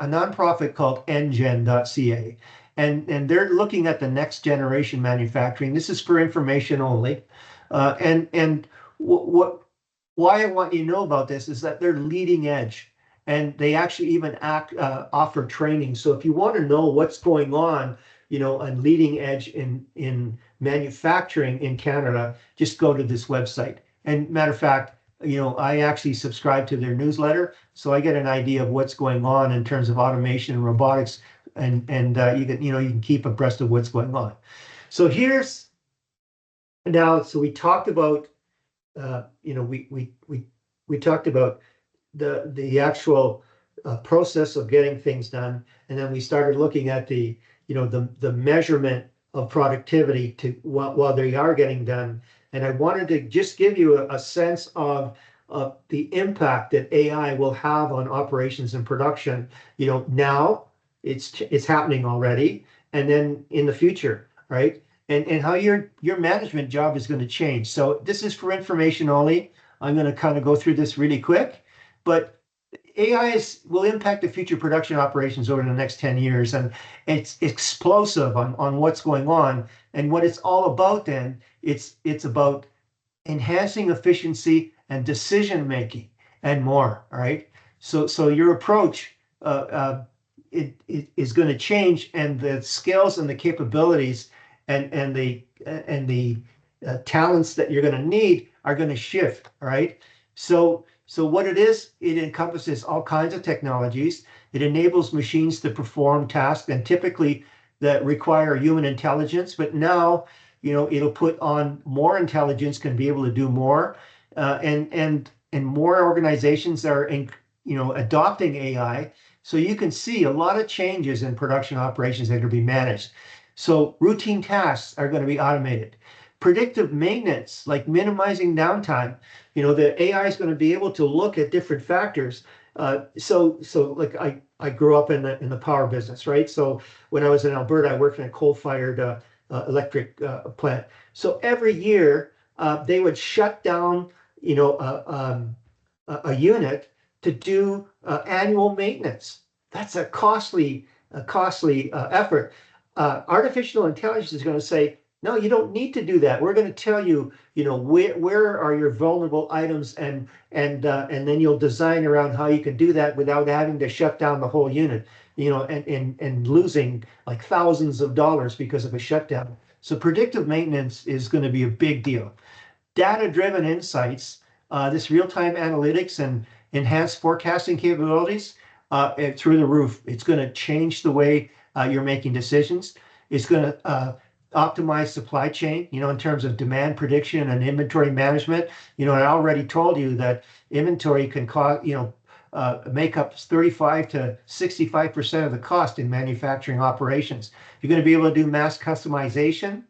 nonprofit called NGen.ca, and they're looking at the next generation manufacturing. This is for information only. And what why I want you to know about this is that they're leading edge, and they actually even offer training. So if you want to know what's going on, on leading edge in manufacturing in Canada, just go to this website. And matter of fact, I actually subscribe to their newsletter, so I get an idea of what's going on in terms of automation and robotics, and you can keep abreast of what's going on. So here's now. So we talked about we talked about the actual process of getting things done, and then we started looking at the measurement of productivity to while they are getting done. And I wanted to just give you a sense of the impact that AI will have on operations and production. Now it's happening already, and then in the future, right? And how your management job is going to change. So this is for information only. I'm going to kind of go through this really quick, but AI will impact the future production operations over the next 10 years, and it's explosive on what's going on. And what it's all about then, it's about enhancing efficiency and decision making and more. All right. So your approach it is going to change, and the skills and the capabilities and the talents that you're going to need are going to shift. All right. So what it is, it encompasses all kinds of technologies. It enables machines to perform tasks and typically that require human intelligence, but now it'll put on more intelligence, can be able to do more, and more organizations are adopting AI. So you can see a lot of changes in production operations that are being managed. So routine tasks are going to be automated. Predictive maintenance, like minimizing downtime, the AI is going to be able to look at different factors. So like I grew up in the power business, right? So when I was in Alberta, I worked in a coal-fired electric plant. So every year they would shut down, a unit to do annual maintenance. That's a costly effort. Artificial intelligence is going to say, no, you don't need to do that. We're going to tell you, where are your vulnerable items, and then you'll design around how you can do that without having to shut down the whole unit, and losing like thousands of dollars because of a shutdown. So predictive maintenance is going to be a big deal. Data-driven insights, this real-time analytics and enhanced forecasting capabilities, through the roof. It's going to change the way you're making decisions. It's going to optimize supply chain, in terms of demand prediction and inventory management. I already told you that inventory can make up 35 to 65% of the cost in manufacturing operations. You're going to be able to do mass customization.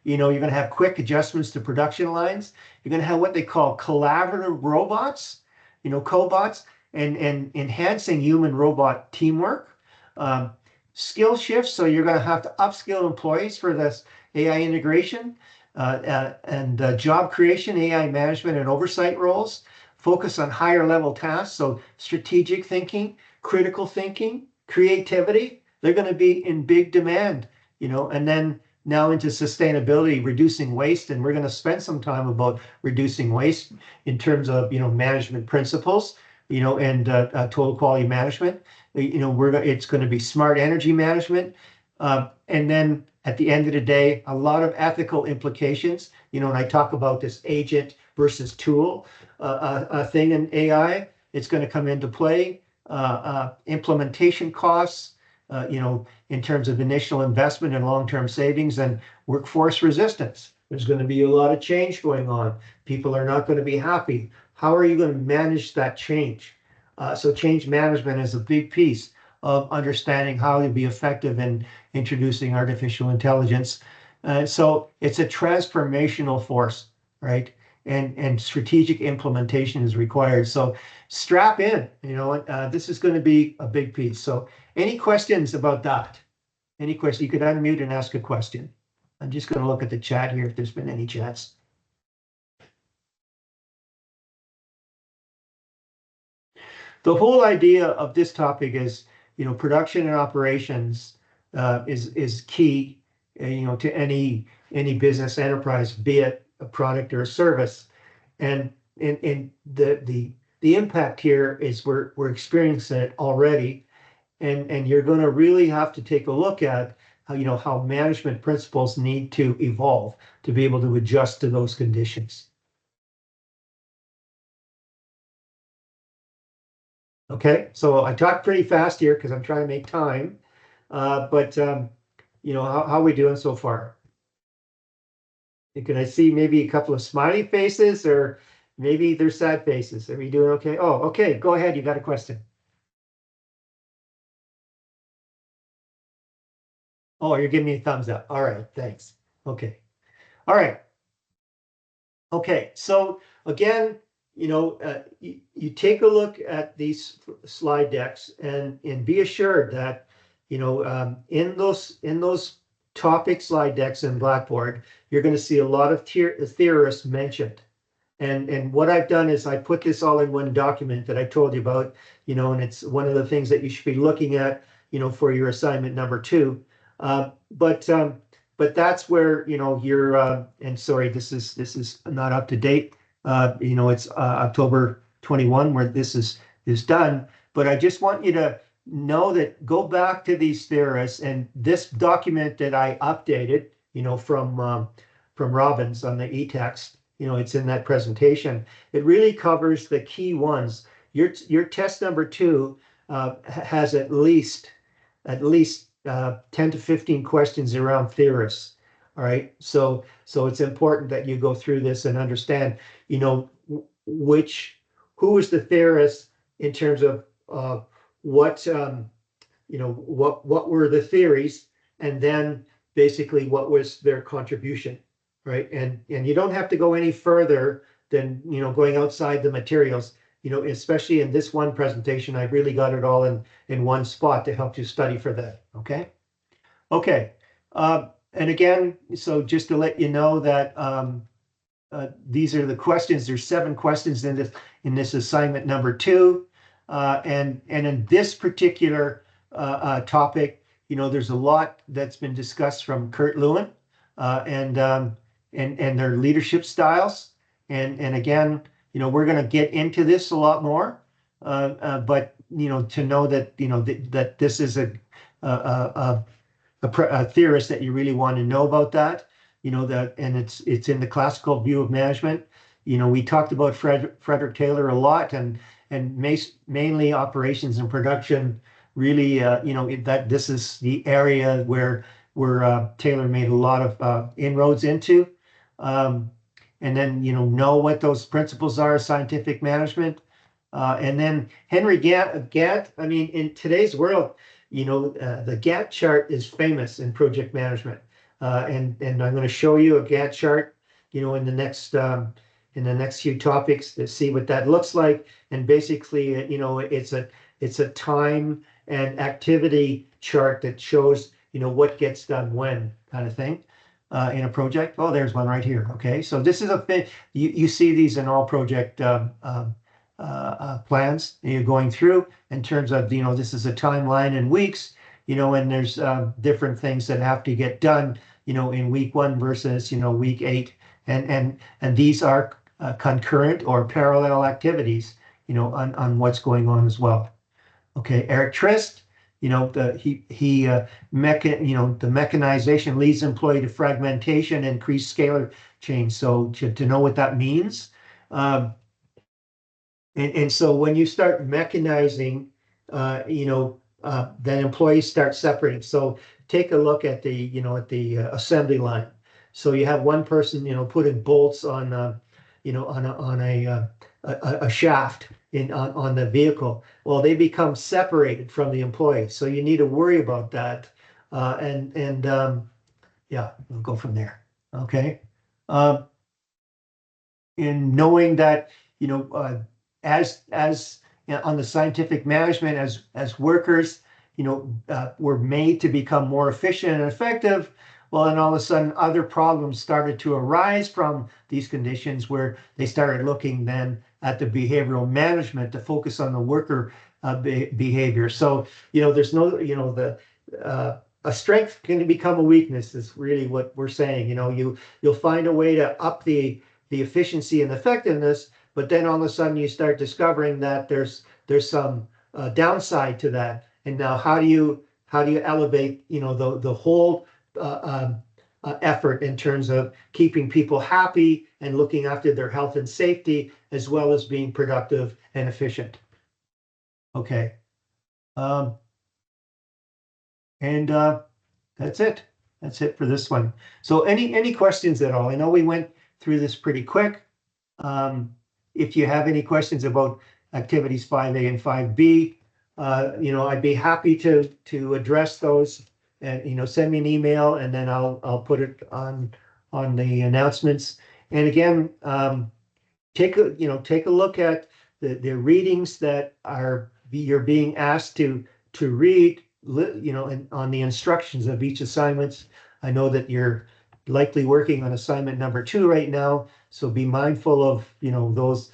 You're going to have quick adjustments to production lines. You're going to have what they call collaborative robots, cobots, and enhancing human robot teamwork. Skill shifts, so you're going to have to upskill employees for this AI integration, and job creation, AI management and oversight roles. Focus on higher level tasks, so strategic thinking, critical thinking, creativity. They're going to be in big demand, and then now into sustainability, reducing waste, and we're going to spend some time about reducing waste in terms of management principles, and total quality management. It's going to be smart energy management, and then at the end of the day, a lot of ethical implications. And I talk about this agent versus tool thing in AI. It's going to come into play. Implementation costs, in terms of initial investment and long-term savings, and workforce resistance. There's going to be a lot of change going on. People are not going to be happy. How are you going to manage that change? So change management is a big piece of understanding how to be effective in introducing artificial intelligence. So it's a transformational force, right? And strategic implementation is required. So strap in, this is going to be a big piece. So any questions about that? Any questions? You could unmute and ask a question. I'm just going to look at the chat here if there's been any chats. The whole idea of this topic is, production and operations is key, to any business enterprise, be it a product or a service. And and the impact here is we're experiencing it already, and you're going to really have to take a look at how, how management principles need to evolve to be able to adjust to those conditions. Okay, so I talked pretty fast here because I'm trying to make time, but how are we doing so far? Can I see maybe a couple of smiley faces, or maybe they're sad faces? Are we doing okay? Oh, okay, go ahead. You got a question. Oh, you're giving me a thumbs up. All right, thanks. Okay. All right. Okay, so again, you take a look at these slide decks and be assured that, in those topic slide decks in Blackboard, you're going to see a lot of theorists mentioned. And what I've done is I put this all in one document that I told you about, and it's one of the things that you should be looking at, for your assignment number 2. But that's where, you're, and sorry, this is not up to date. It's October 21 where this is done. But I just want you to know that go back to these theorists, and this document that I updated, from Robbins on the e-text, it's in that presentation. It really covers the key ones. Your test number 2 has at least 10 to 15 questions around theorists. All right, so it's important that you go through this and understand, who is the theorist in terms of what what were the theories, and then basically what was their contribution, right? And you don't have to go any further than going outside the materials. Especially in this one presentation, I've really got it all in one spot to help you study for that. Okay. Okay. And again, so just to let you know that these are the questions. There's 7 questions in this assignment number 2, and in this particular topic, there's a lot that's been discussed from Kurt Lewin, and their leadership styles, and again, we're going to get into this a lot more, but to know that that this is a theorist that you really want to know about that, that, and it's in the classical view of management. We talked about Frederick Taylor a lot, and mainly operations and production. Really, that this is the area where Taylor made a lot of inroads into, and then know what those principles are, scientific management, and then Henry Gantt. I mean, in today's world, the Gantt chart is famous in project management, and I'm going to show you a Gantt chart, in the next few topics to see what that looks like. And basically, it's a time and activity chart that shows what gets done when, kind of thing, in a project. Oh, there's one right here. Okay, so this is you see these in all project plans that you're going through in terms of, this is a timeline in weeks, and there's different things that have to get done, in week 1 versus, week 8. And these are concurrent or parallel activities, on what's going on as well. Okay, Eric Trist, the mechanization leads employee to fragmentation, increased scalar change. So to know what that means, and so when you start mechanizing, then employees start separating. So take a look at the assembly line. So you have one person, putting bolts on, on a shaft on the vehicle. Well, they become separated from the employee. So you need to worry about that. Yeah, we'll go from there. Okay. In knowing that, as on the scientific management, as workers, were made to become more efficient and effective. Well, then all of a sudden other problems started to arise from these conditions, where they started looking then at the behavioral management to focus on the worker behavior. So, there's no, a strength can become a weakness is really what we're saying. You'll find a way to up the efficiency and effectiveness, but then all of a sudden you start discovering that there's some downside to that. And now how do you elevate, you know, the whole effort in terms of keeping people happy and looking after their health and safety, as well as being productive and efficient. Okay. And that's it. That's it for this one. So any questions at all? I know we went through this pretty quick. If you have any questions about activities 5A and 5B, you know, I'd be happy to address those, and, you know, send me an email, and then I'll put it on the announcements. And again, take a look at the readings that you're being asked to read, you know, and on the instructions of each assignments. I know that you're likely working on assignment number 2 right now, so be mindful of, you know, those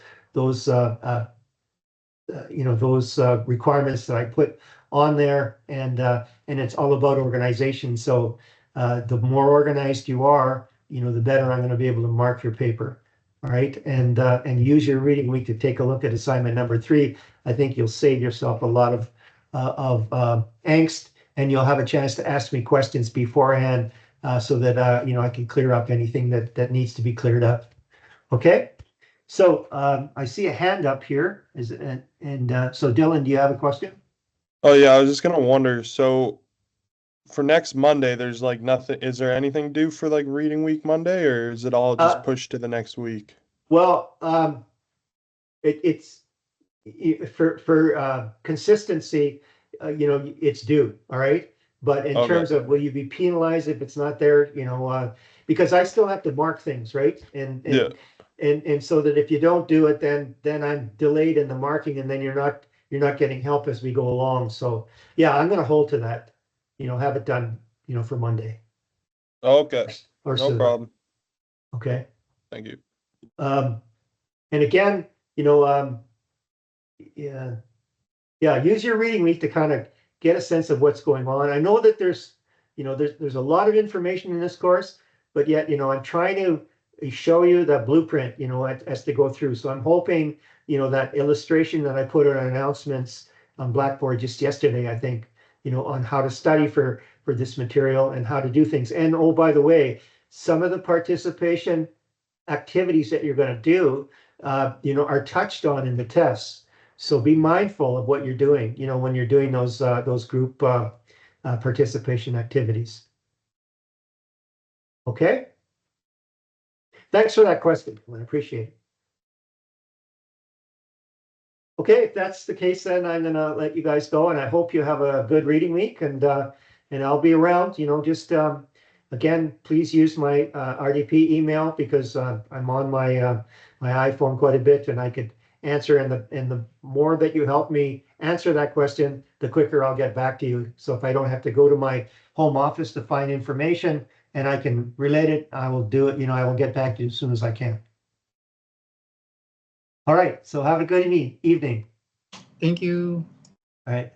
requirements that I put on there, and it's all about organization. So the more organized you are, you know, the better I'm going to be able to mark your paper. All right, and use your reading week to take a look at assignment number 3. I think you'll save yourself a lot of angst, and you'll have a chance to ask me questions beforehand, so that you know, I can clear up anything that needs to be cleared up. Okay. So I see a hand up here. So Dylan, do you have a question? Oh yeah, I was just gonna wonder, so for next Monday, there's like nothing, is there anything due for like reading week Monday, or is it all just pushed to the next week? Well, it's for consistency, you know, it's due. All right. But in terms of, will you be penalized if it's not there? You know, because I still have to mark things, right? And so that if you don't do it, then I'm delayed in the marking, and then you're not getting help as we go along. So yeah, I'm going to hold to that. You know, have it done, you know, for Monday. Okay, Or no sooner. problem. Okay. Thank you. And again, you know, use your reading week to kind of get a sense of what's going on. I know that there's a lot of information in this course, but yet, you know, I'm trying to show you the blueprint, you know, as to go through. So I'm hoping, you know, that illustration that I put on announcements on Blackboard just yesterday, I think, you know, on how to study for this material and how to do things. And oh, by the way, some of the participation activities that you're going to do, you know, are touched on in the tests. So be mindful of what you're doing, you know, when you're doing those group participation activities. Okay. Thanks for that question. I appreciate it. Okay, if that's the case, then I'm gonna let you guys go, and I hope you have a good reading week, and I'll be around. You know, just again, please use my RDP email, because I'm on my my iPhone quite a bit, and I could answer. And the more that you help me answer that question, the quicker I'll get back to you. So if I don't have to go to my home office to find information and I can relate it, I will do it. You know, I will get back to you as soon as I can. All right. So have a good evening. Thank you. All right.